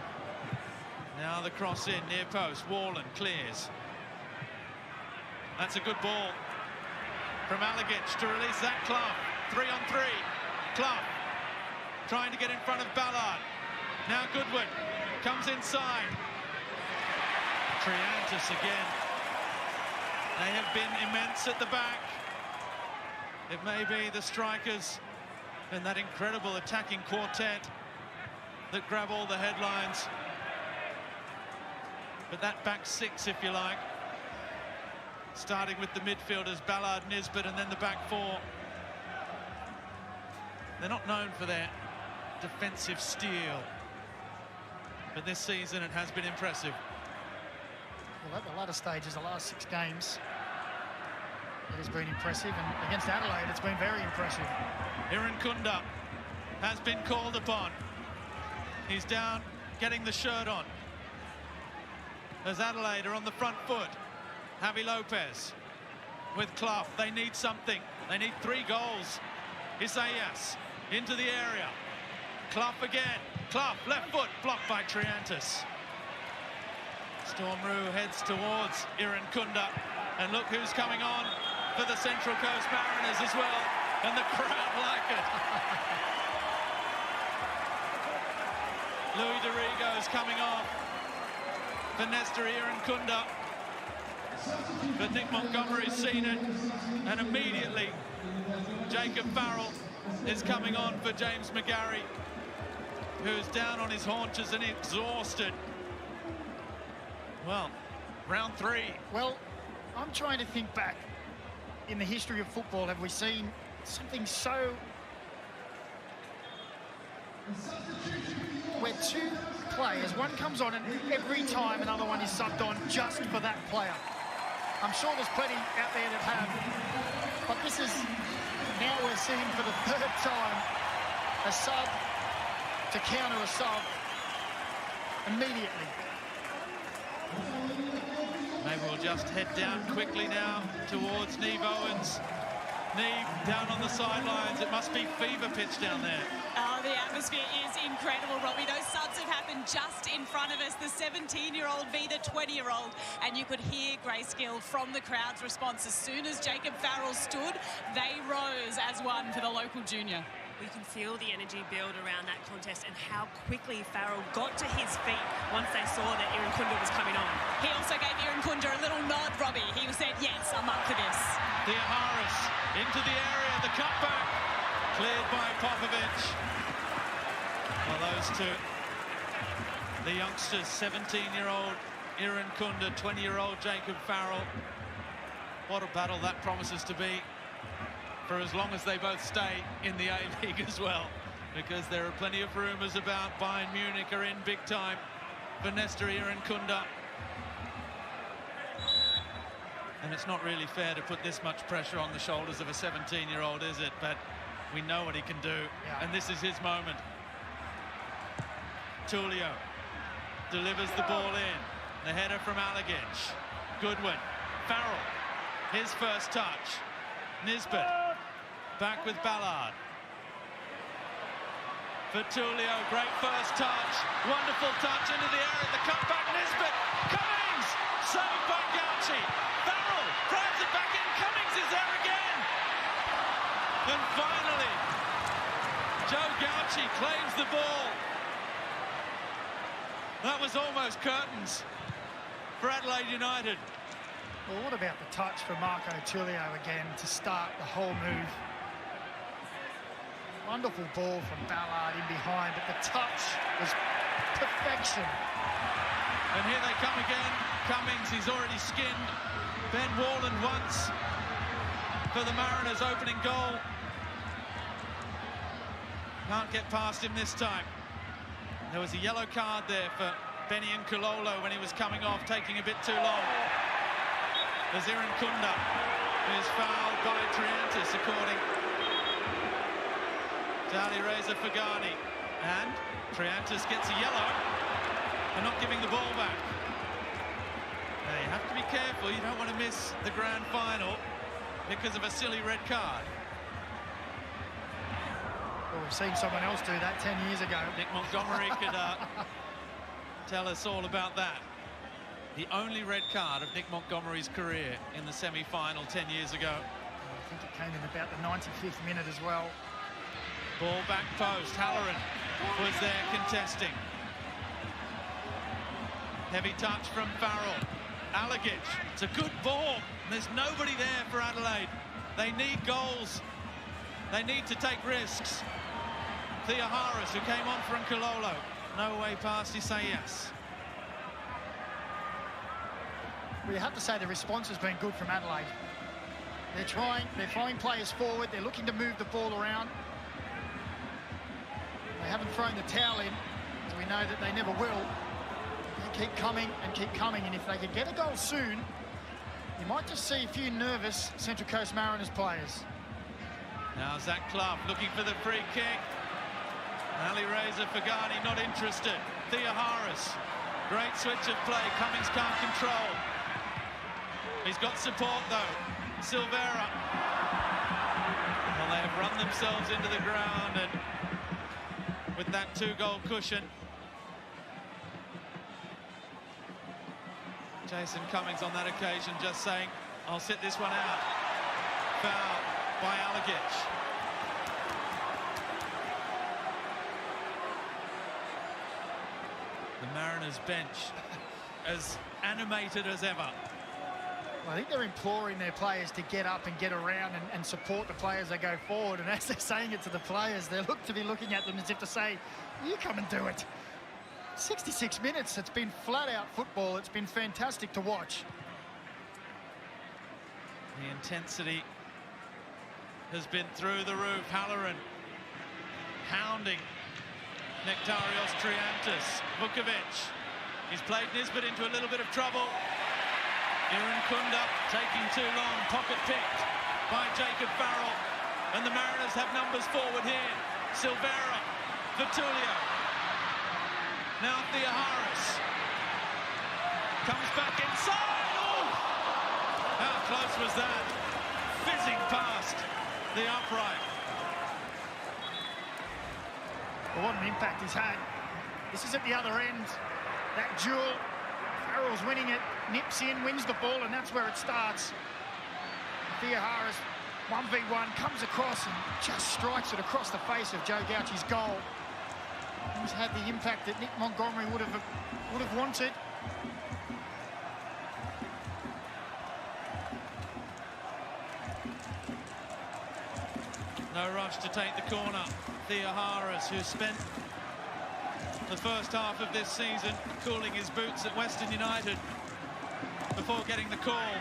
Now the cross in near post. Warland clears. That's a good ball from Alagic to release that Clough. 3 on 3. Clough trying to get in front of Ballard. Now Goodwin comes inside. Triantis again. They have been immense at the back. It may be the strikers and that incredible attacking quartet that grab all the headlines. But that back 6, if you like, starting with the midfielders, Ballard, Nisbet, and then the back 4. They're not known for their defensive steel, but this season it has been impressive. Well, at the latter stages, the last 6 games, it has been impressive, and against Adelaide, it's been very impressive. Irankunda has been called upon. He's down, getting the shirt on. As Adelaide are on the front foot. Javi Lopez with Clough. They need something. They need 3 goals. Isaias into the area. Clough again. Clough, left foot, blocked by Triantis. Storm Roux heads towards Irankunda. And look who's coming on for the Central Coast Mariners as well. And the crowd like it. Louis Dorigo's coming off for Nestor Irankunda. But Nick Montgomery's seen it, and immediately Jacob Farrell is coming on for James McGarry, who's down on his haunches and exhausted. Well, round 3. Well, I'm trying to think back in the history of football. Have we seen something so... where two players, one comes on and every time another one is subbed on just for that player? I'm sure there's plenty out there that have, but this is, now we're seeing for the 3rd time a sub to counter a sub immediately. Maybe we'll just head down quickly now towards Neve Owens. Neve down on the sidelines. It must be fever pitch down there. Oh, the atmosphere is incredible, Robbie. Those subs have happened just in front of us. The 17-year-old v the 20-year-old. And you could hear grayscale from the crowd's response. As soon as Jacob Farrell stood, they rose as one for the local junior. We can feel the energy build around that contest and how quickly Farrell got to his feet once they saw that Irankunda was coming on. He also gave Irankunda a little nod, Robbie. He said, yes, I'm up for this. Theoharis into the area, the cutback cleared by Popovic. Well, those two, the youngsters, 17-year-old Irankunda, 20-year-old Jacob Farrell. What a battle that promises to be for as long as they both stay in the A-League as well, because there are plenty of rumours about Bayern Munich are in big time for Nestor Irankunda. And it's not really fair to put this much pressure on the shoulders of a 17-year-old, is it? But we know what he can do, and this is his moment. Tullio delivers the ball in. The header from Alagic. Goodwin. Farrell. His first touch. Nisbet. Back with Ballard. For Tullio. Great first touch. Wonderful touch into the area. The cutback. Nisbet. Cummings. Saved by Gauci. Farrell drives it back in. Cummings is there again. And finally, Joe Gauci claims the ball. That was almost curtains for Adelaide United. Well, what about the touch for Marco Tullio again to start the whole move? Wonderful ball from Ballard in behind, but the touch was perfection. And here they come again. Cummings, he's already skinned Ben Warland once for the Mariners' opening goal. Can't get past him this time. There was a yellow card there for Benny Nkololo when he was coming off, taking a bit too long. There's Irankunda, who's fouled by Triantis, according to Ali Reza Fagani. And Triantis gets a yellow for not giving the ball back. Now, you have to be careful. You don't want to miss the grand final because of a silly red card. Well, we've seen someone else do that 10 years ago. Nick Montgomery could tell us all about that. The only red card of Nick Montgomery's career in the semi-final 10 years ago. I think it came in about the 95th minute as well. Ball back post. Halloran was there contesting. Heavy touch from Farrell. Alagic. It's a good ball. There's nobody there for Adelaide. They need goals. They need to take risks. Theoharis, who came on for Nkololo. No way past Isaias. Well, you have to say the response has been good from Adelaide. They're throwing players forward. They're looking to move the ball around. They haven't thrown the towel in, so we know that they never will. They keep coming and keep coming, and if they could get a goal soon, you might just see a few nervous Central Coast Mariners players. Now Zach Clough looking for the free kick. Ali Reza Fagani not interested. Theoharis, great switch of play. Cummings can't control. He's got support though. Silvera. Well, they have run themselves into the ground, and with that 2-goal cushion, Jason Cummings on that occasion just saying, I'll sit this one out. Foul by Alagic. The Mariners bench as animated as ever. I think they're imploring their players to get up and get around and support the players that go forward. And as they're saying it to the players, they look to be looking at them as if to say, you come and do it. 66 minutes, it's been flat-out football. It's been fantastic to watch. The intensity has been through the roof. Halloran hounding Nectarios Triantis. Vukovic, he's played Nisbet into a little bit of trouble. Irankunda taking too long, pocket picked by Jacob Farrell. And the Mariners have numbers forward here. Silvera, Vitulio. Now Theoharis comes back inside. Oh! How close was that? Fizzing past the upright. Well, what an impact he's had. This is at the other end. That duel. Farrell's winning it, nips in, wins the ball, and that's where it starts. Theoharis, 1v1, comes across and just strikes it across the face of Joe Gauchi's goal. He's had the impact that Nick Montgomery would have wanted. No rush to take the corner. Theoharis, who spent the first half of this season cooling his boots at Western United before getting the call.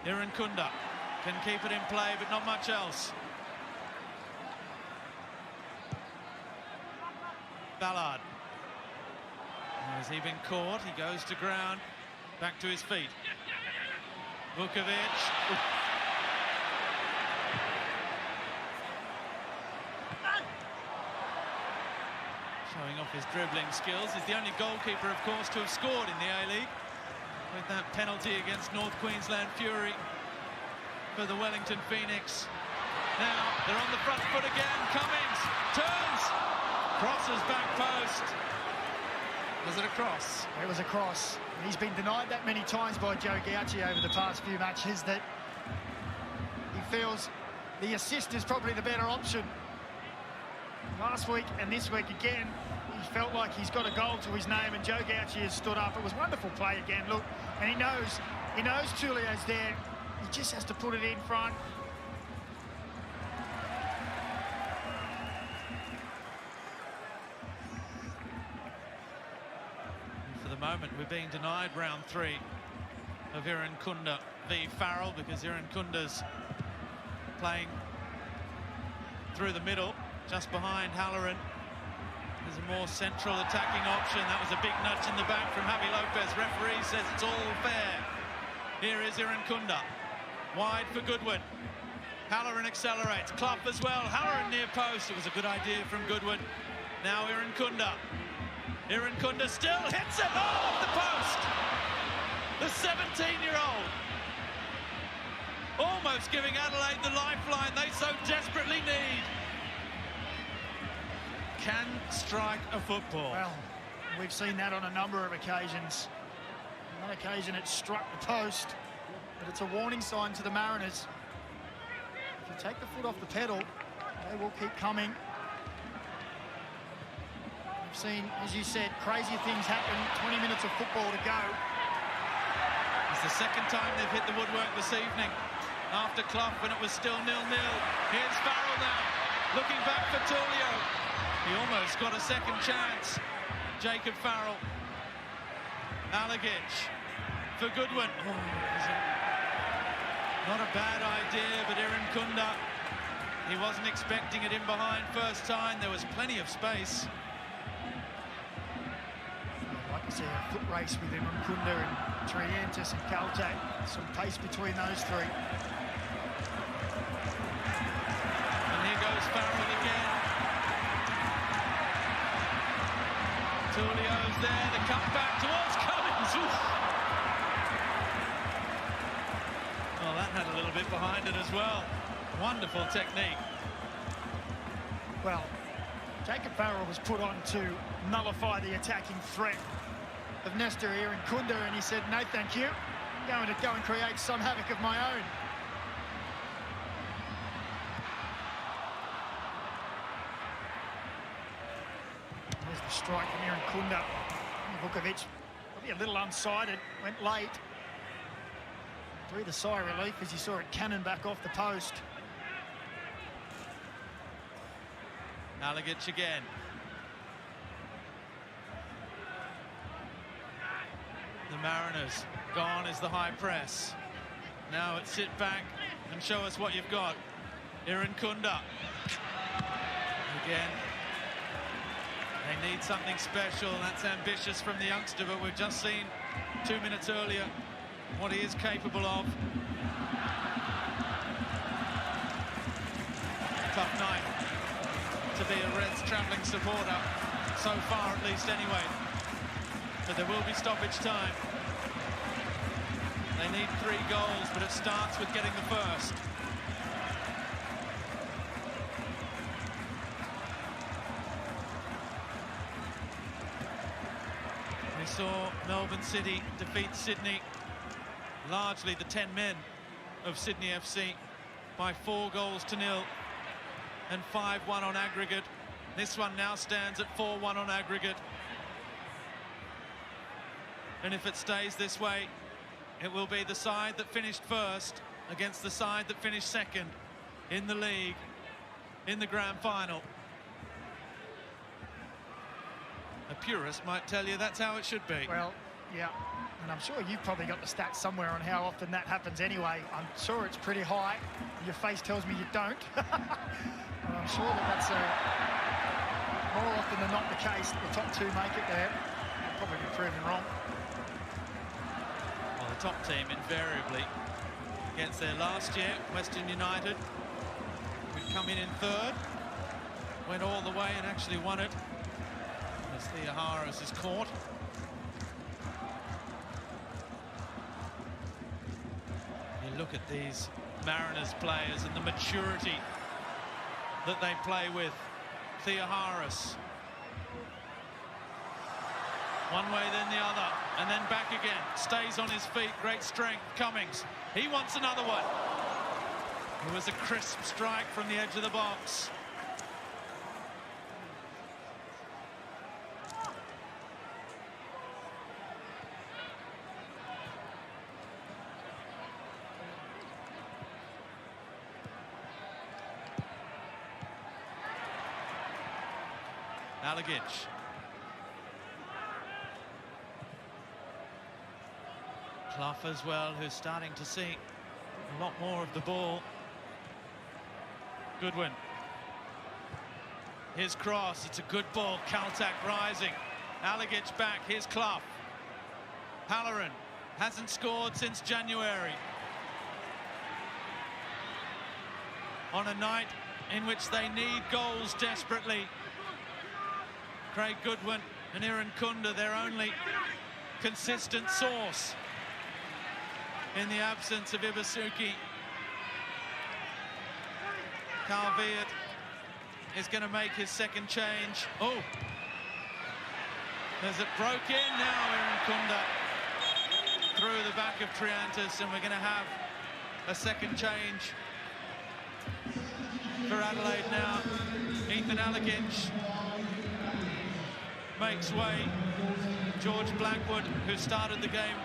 Irankunda can keep it in play, but not much else. Ballard. Has he been caught? He goes to ground, back to his feet. Vukovic. Showing off his dribbling skills. He's the only goalkeeper, of course, to have scored in the A-League with that penalty against North Queensland Fury for the Wellington Phoenix. Now they're on the front foot again. Cummings turns, crosses back post. Was it a cross? It was a cross. He's been denied that many times by Joe Gauchi over the past few matches that he feels the assist is probably the better option. Last week and this week again, he felt like he's got a goal to his name, and Joe Gauchi has stood up. It was wonderful play again, look, and he knows Tulio's there. He just has to put it in front. For the moment, we're being denied round 3 of Irankunda v Farrell because Irankunda's playing through the middle, just behind Halloran. There's a more central attacking option. That was a big nudge in the back from Javi Lopez. Referee says it's all fair. Here is Irankunda. Wide for Goodwin. Halloran accelerates. Clough as well. Halloran near post. It was a good idea from Goodwin. Now Irankunda. Irankunda still hits it off the post. The 17-year-old. Almost giving Adelaide the lifeline they so desperately need. Can strike a football. Well, we've seen that on a number of occasions. On one occasion it struck the post, but it's a warning sign to the Mariners. If you take the foot off the pedal, they will keep coming. We've seen, as you said, crazy things happen. 20 minutes of football to go. It's the second time they've hit the woodwork this evening. After Clough, when it was still 0-0. Here's Farrell now, looking back for Tulio. He almost got a second chance. Jacob Farrell. Alagic for Goodwin. Oh, not a bad idea, but Irankunda, he wasn't expecting it in behind first time. There was plenty of space. I'd like to see a foot race with Irankunda and Triantis and Caltech. Some pace between those three. And here goes Farrell again. Tulio's there, the cut back towards Cummings. Oof. Well, that had a little bit behind it as well. Wonderful technique. Well, Jacob Farrell was put on to nullify the attacking threat of Nestor Irankunda, and he said, no, thank you. I'm going to go and create some havoc of my own. strike from Aaron Kunda. Vukovic, probably a little unsighted, went late. Breathed a sigh of relief as you saw it cannon back off the post. Alagic again. The Mariners, gone is the high press. Now it's sit back and show us what you've got. Aaron Kunda. Again, they need something special. That's ambitious from the youngster, but we've just seen 2 minutes earlier what he is capable of. Tough night to be a Reds travelling supporter, so far at least anyway. But there will be stoppage time. They need 3 goals, but it starts with getting the first. We saw Melbourne City defeat Sydney, largely the 10 men of Sydney FC, by 4 goals to 0 and 5-1 on aggregate. This one now stands at 4-1 on aggregate. And if it stays this way, it will be the side that finished first against the side that finished second in the league, in the grand final. A purist might tell you that's how it should be. Well, yeah, and I'm sure you've probably got the stats somewhere on how often that happens anyway. I'm sure it's pretty high. Your face tells me you don't. And I'm sure that's more often than not the case. The top 2 make it there. I'll probably be proven wrong. Well, the top team invariably against their last year, Western United, would come in 3rd, went all the way and actually won it. As Theoharis is caught. You look at these Mariners players and the maturity that they play with. Theoharis. One way, then the other, and then back again. Stays on his feet, great strength. Cummings, he wants another one. It was a crisp strike from the edge of the box. Alagic. Clough as well, who's starting to see a lot more of the ball. Goodwin. His cross, it's a good ball. Kaltak rising. Alagic back, here's Clough. Halloran hasn't scored since January. On a night in which they need goals desperately. Craig Goodwin and Aaron Kunda, their only consistent source in the absence of Ibasuki. Carl Viet is going to make his second change. Oh, there's it broke in now. Aaron Kunda through the back of Triantis, and we're going to have a second change for Adelaide now. Ethan Alagic makes way. George Blackwood, who started the game,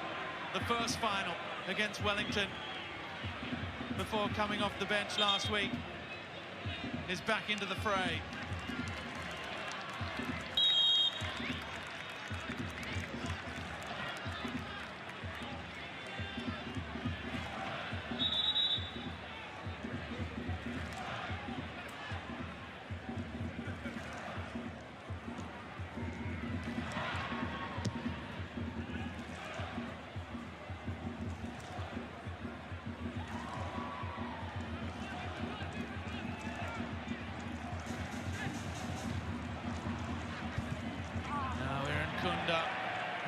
the first final against Wellington before coming off the bench last week, is back into the fray.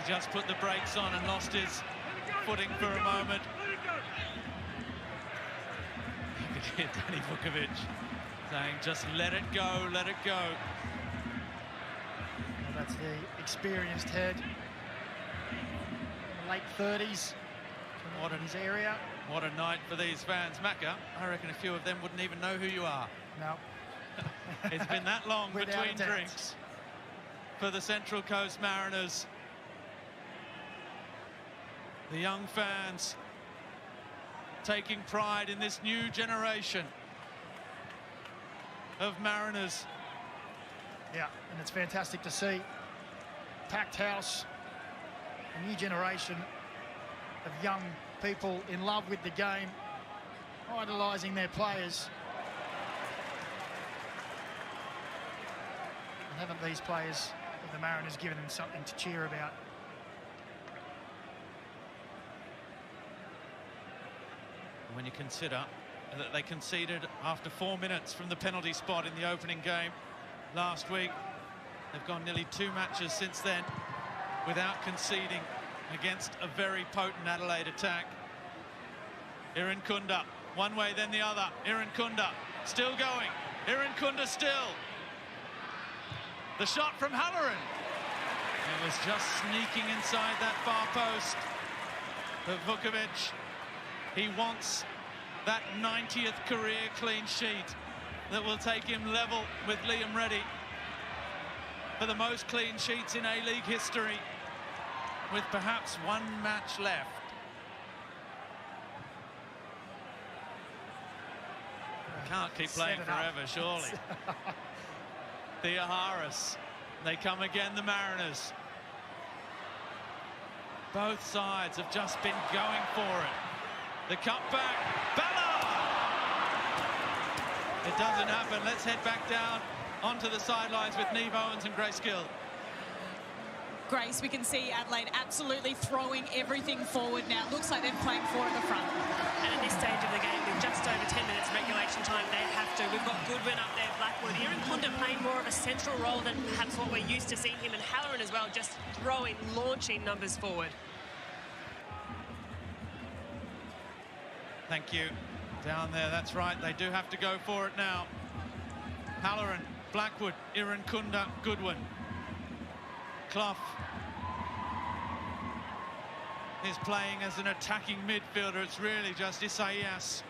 Just put the brakes on and lost his footing for a moment. You could hear Danny Vukovic saying, just let it go, let it go. Well, that's the experienced head. Late 30s. What in his area. What a night for these fans. Macca, I reckon a few of them wouldn't even know who you are. No. It's been that long between drinks. for the Central Coast Mariners. The young fans taking pride in this new generation of Mariners. Yeah, and it's fantastic to see. Packed house, a new generation of young people in love with the game, idolising their players. And haven't these players of the Mariners given them something to cheer about? When you consider that they conceded after 4 minutes from the penalty spot in the opening game last week, they've gone nearly 2 matches since then without conceding against a very potent Adelaide attack. Irankunda, one way then the other. Irankunda still going. Irankunda still. The shot from Halloran. It was just sneaking inside that far post. But Vukovic, he wants that 90th career clean sheet that will take him level with Liam Reddy for the most clean sheets in A-League history, with perhaps 1 match left. Can't keep playing forever, surely. Theoharis, they come again, the Mariners. Both sides have just been going for it. The cutback, Ballard! It doesn't happen. Let's head back down onto the sidelines with Neve Owens and Grace Gill. Grace, we can see Adelaide absolutely throwing everything forward now. Looks like they're playing 4 at the front. And at this stage of the game, with just over 10 minutes regulation time, they have to. We've got Goodwin up there, Blackwood. Irankunda playing more of a central role than perhaps what we're used to seeing him, and Halloran as well, just throwing, launching numbers forward. Thank you. Down there, that's right. They do have to go for it now. Halloran, Blackwood, Irankunda, Goodwin. Clough is playing as an attacking midfielder. It's really just Isaias.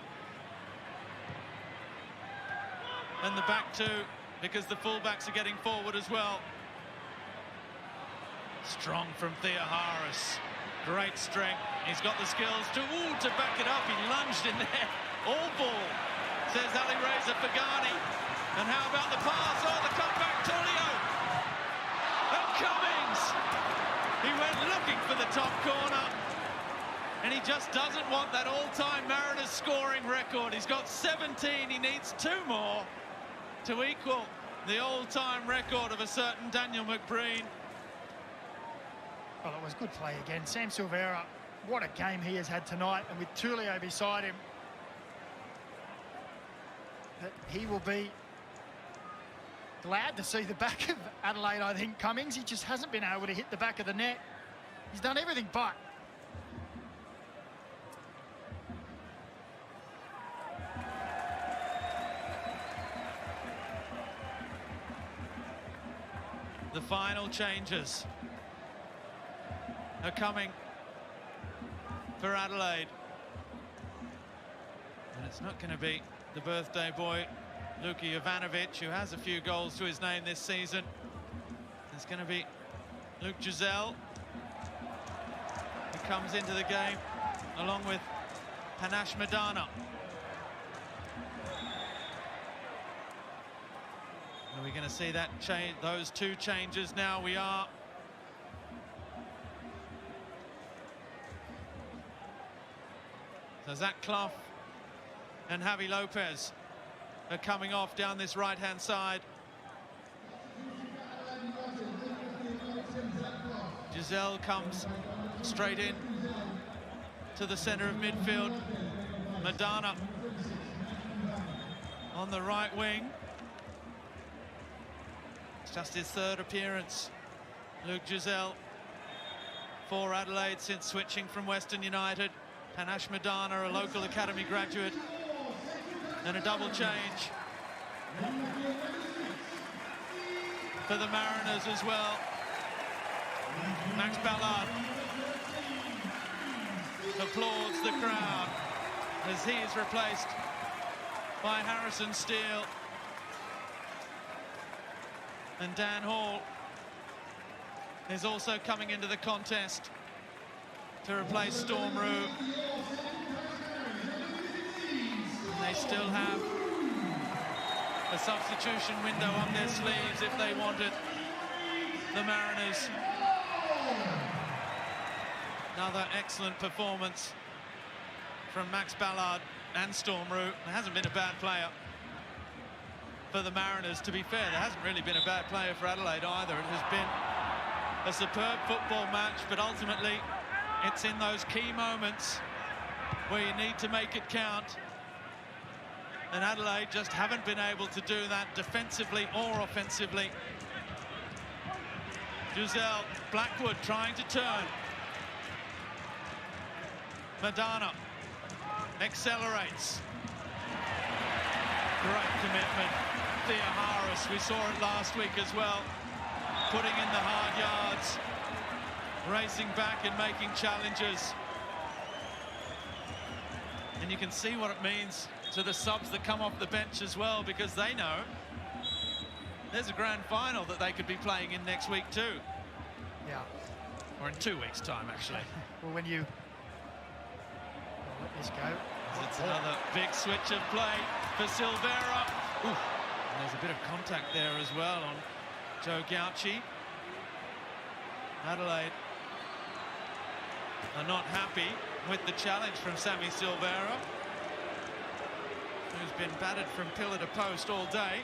And the back two, because the fullbacks are getting forward as well. Strong from Theoharis. Great strength. He's got the skills to back it up. He lunged in there. All ball, says Ali Reza Fagani. And how about the pass? Oh, the cutback, Tullio. And Cummings. He went looking for the top corner. And he just doesn't want that all-time Mariners scoring record. He's got 17. He needs 2 more to equal the all-time record of a certain Daniel McBreen. Well, it was good play again. Sam Silvera, what a game he has had tonight. And with Tullio beside him, that he will be glad to see the back of Adelaide, I think, Cummings. He just hasn't been able to hit the back of the net. He's done everything but. The final changes are coming for Adelaide. And it's not going to be the birthday boy, Luka Jovanovic, who has a few goals to his name this season. It's going to be Luke Giselle, who comes into the game along with Panache Madana. Are we going to see that change? Those 2 changes now? We are. So Zach Clough and Javi Lopez are coming off down this right-hand side. Giselle comes straight in to the centre of midfield. Madana on the right wing. It's just his 3rd appearance. Luke Giselle for Adelaide since switching from Western United. Panache Madana, a local academy graduate. And a double change for the Mariners as well. Max Ballard applauds the crowd as he is replaced by Harrison Steele. And Dan Hall is also coming into the contest to replace Storm Roux. They still have a substitution window on their sleeves if they want it. The Mariners. Another excellent performance from Max Ballard and Storm Roux. There hasn't been a bad player for the Mariners. To be fair, there hasn't really been a bad player for Adelaide either. It has been a superb football match, but ultimately it's in those key moments where you need to make it count. And Adelaide just haven't been able to do that defensively or offensively. Giselle Blackwood trying to turn. Madonna accelerates. Great commitment. Thea Harris, we saw it last week as well, putting in the hard yards, racing back and making challenges. And you can see what it means to the subs that come off the bench as well, because they know there's a grand final that they could be playing in next week too. Yeah. Or in 2 weeks' time, actually. Well, when you let this go. It's another big switch of play for Silvera. Ooh. And there's a bit of contact there as well on Joe Gauci. Adelaide are not happy with the challenge from Sammy Silvera, who's been battered from pillar to post all day,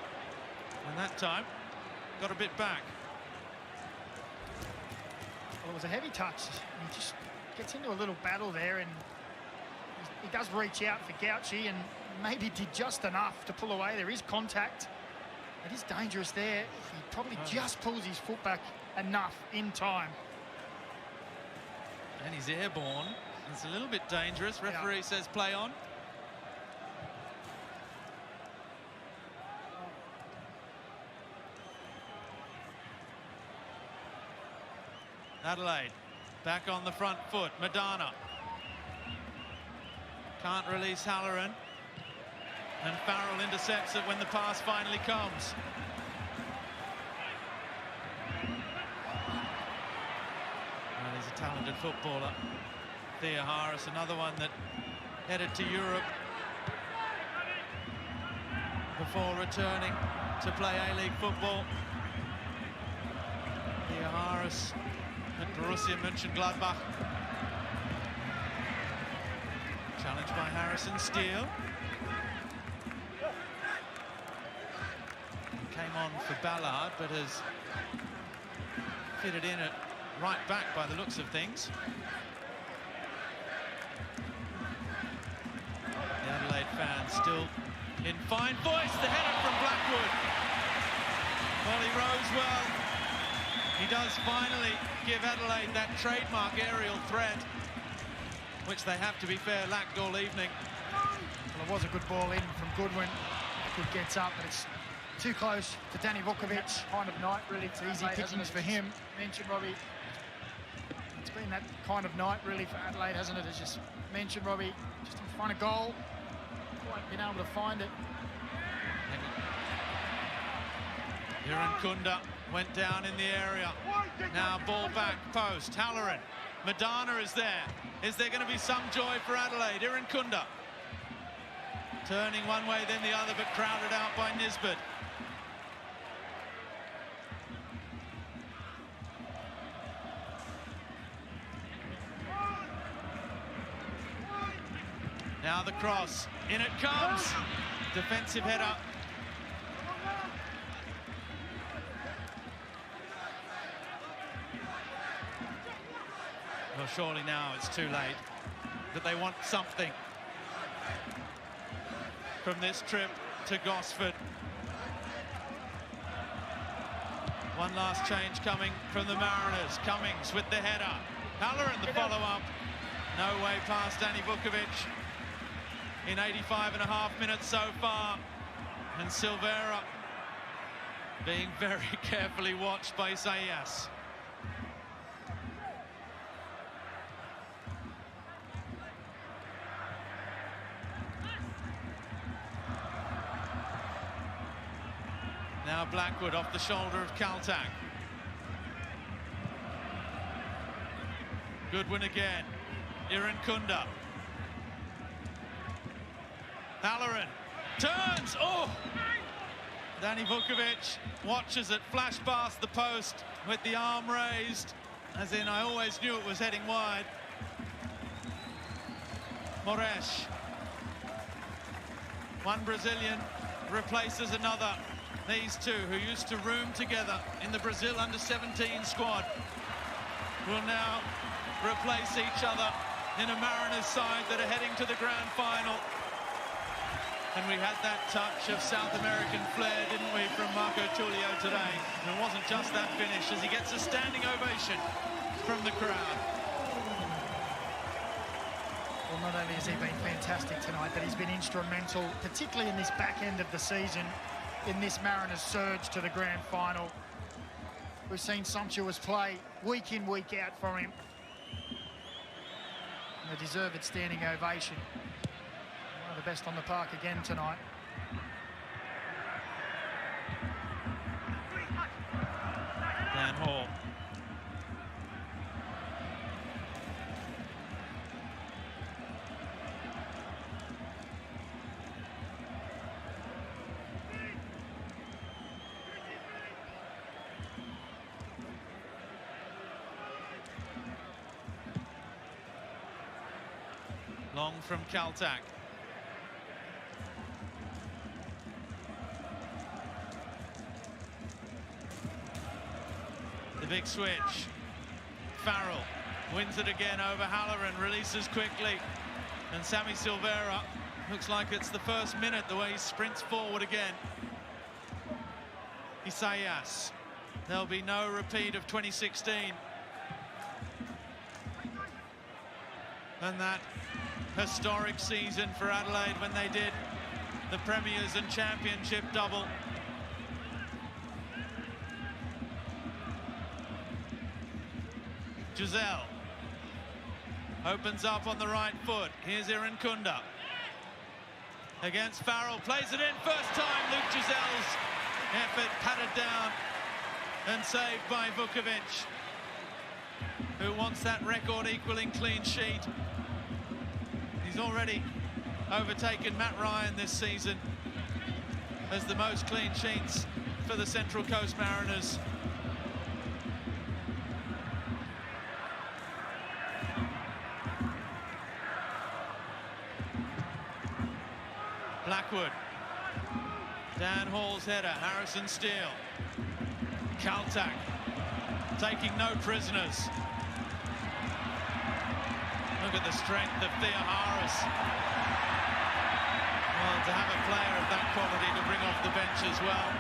and that time got a bit back. Well, it was a heavy touch. He just gets into a little battle there, and he does reach out for Gauci and maybe did just enough to pull away. There is contact. It is dangerous there. He probably just pulls his foot back enough in time. And he's airborne. It's a little bit dangerous. Referee says play on. Adelaide back on the front foot. Madonna can't release Halloran, and Farrell intercepts it when the pass finally comes. Well, he's a talented footballer. Thea Harris, another one that headed to Europe before returning to play A-League football. Thea Harris at Borussia Mönchengladbach. Challenged by Harrison Steele. Came on for Ballard, but has fitted in at right back by the looks of things. The Adelaide fans still in fine voice. The header from Blackwood. Well, he rose well. He does finally give Adelaide that trademark aerial threat, which they have, to be fair, lacked all evening. Well, it was a good ball in from Goodwin. Good gets up, but it's too close to Danny Vukovic. Kind of night, really. It's easy pickings for him. Mentioned, Robbie. It's been that kind of night, really, for Adelaide, hasn't it? It's just mentioned, Robbie, just in front of goal. Quite been able to find it. Hiran Kunda went down in the area. Now ball back, post. Halloran. Madonna is there. Is there going to be some joy for Adelaide? Hiran Kunda turning one way, then the other, but crowded out by Nisbet. Now the cross. In it comes. Defensive header. Well, surely now it's too late. But they want something from this trip to Gosford. One last change coming from the Mariners. Cummings with the header. Halloran the follow-up. No way past Danny Vukovic in 85.5 minutes so far. And Silvera being very carefully watched by Isaias. Now Blackwood off the shoulder of Kaltak. Goodwin again. Irankunda. Halloran turns. Oh! Danny Vukovic watches it flash past the post with the arm raised, as in I always knew it was heading wide. Moresh. One Brazilian replaces another. These two, who used to room together in the Brazil under-17 squad, will now replace each other in a Mariners side that are heading to the grand final. And we had that touch of South American flair, didn't we, from Marco Tulio today. And it wasn't just that finish, as he gets a standing ovation from the crowd. Well, not only has he been fantastic tonight, but he's been instrumental, particularly in this back end of the season, in this Mariners surge to the grand final. We've seen sumptuous play week in, week out for him. And a deserved standing ovation. One of the best on the park again tonight. Dan Hall. Long from Kaltak. The big switch. Farrell wins it again over Halloran, releases quickly. And Sammy Silvera, looks like it's the first minute, the way he sprints forward again. Isaias. There'll be no repeat of 2016. And that historic season for Adelaide when they did the Premiers and Championship double. Giselle opens up on the right foot. Here's Irankunda against Farrell, plays it in, first time Luke Giselle's effort patted down and saved by Vukovic, who wants that record equaling clean sheet. He's already overtaken Matt Ryan this season as the most clean sheets for the Central Coast Mariners. Blackwood. Dan Hall's header. Harrison Steele. Kaltak taking no prisoners. Look at the strength of Thea Harris. Well, to have a player of that quality to bring off the bench as well.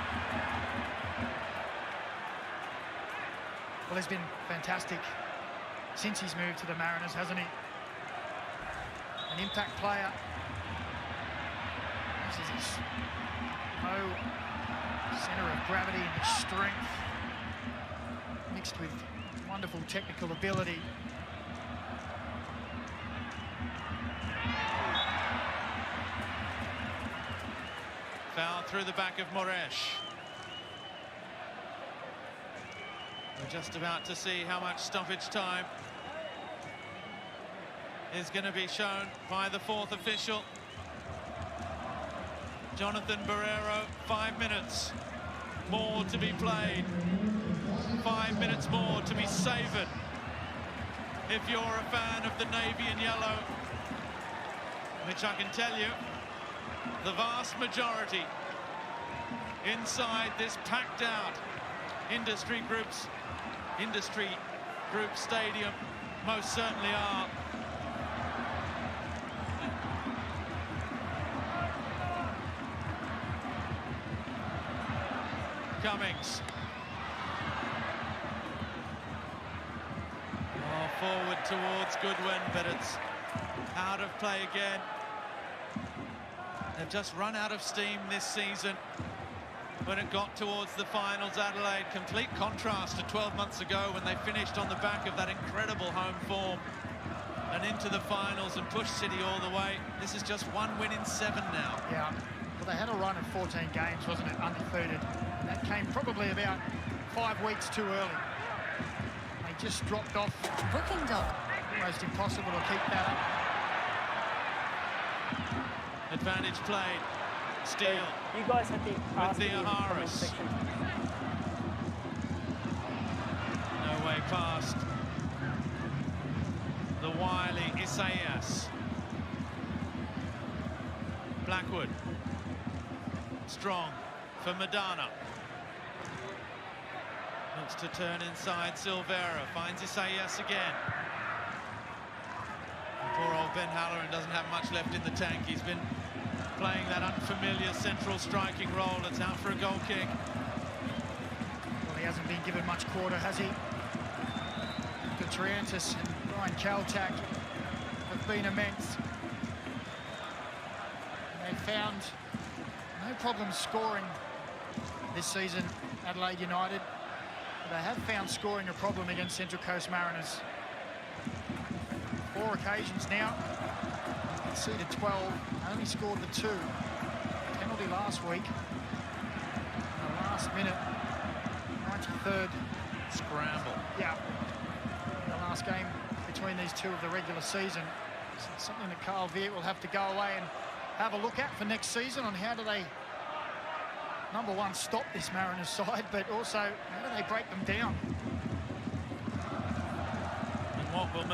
Well, he's been fantastic since he's moved to the Mariners, hasn't he? An impact player. This is his low centre of gravity and his strength, mixed with wonderful technical ability. Foul through the back of Moresh. We're just about to see how much stoppage time is going to be shown by the fourth official. Jonathan Barrero, 5 minutes more to be played. 5 minutes more to be savoured. If you're a fan of the navy and yellow, which I can tell you, the vast majority inside this packed out industry group stadium most certainly are. Cummings. Oh, forward towards Goodwin, but it's out of play again. They've just run out of steam this season. When it got towards the finals, Adelaide, complete contrast to 12 months ago when they finished on the back of that incredible home form and into the finals and pushed City all the way. This is just 1 win in 7 now. Yeah, well, they had a run of 14 games, wasn't it, undefeated. And that came probably about 5 weeks too early. They just dropped off. Booking.com Almost impossible to keep that up. Advantage played. Steele. You guys have to ask with Theoharis. No way past. The wily Isaias. Blackwood. Strong for Madonna. Looks to turn inside. Silvera finds Isaias again. And poor old Ben Halloran doesn't have much left in the tank. He's been playing that unfamiliar central striking role. It's out for a goal kick. Well, he hasn't been given much quarter, has he? Triantis and Ryan Kaltak have been immense. And they've found no problem scoring this season, Adelaide United. But they have found scoring a problem against Central Coast Mariners. 4 occasions now. Conceded 12, only scored the 2. Penalty last week. In the last minute, 93rd. Scramble. Yeah. In the last game between these two of the regular season. So it's something that Carl Viet will have to go away and have a look at for next season on how do they, number one, stop this Mariners side, but also how do they break them down? And what will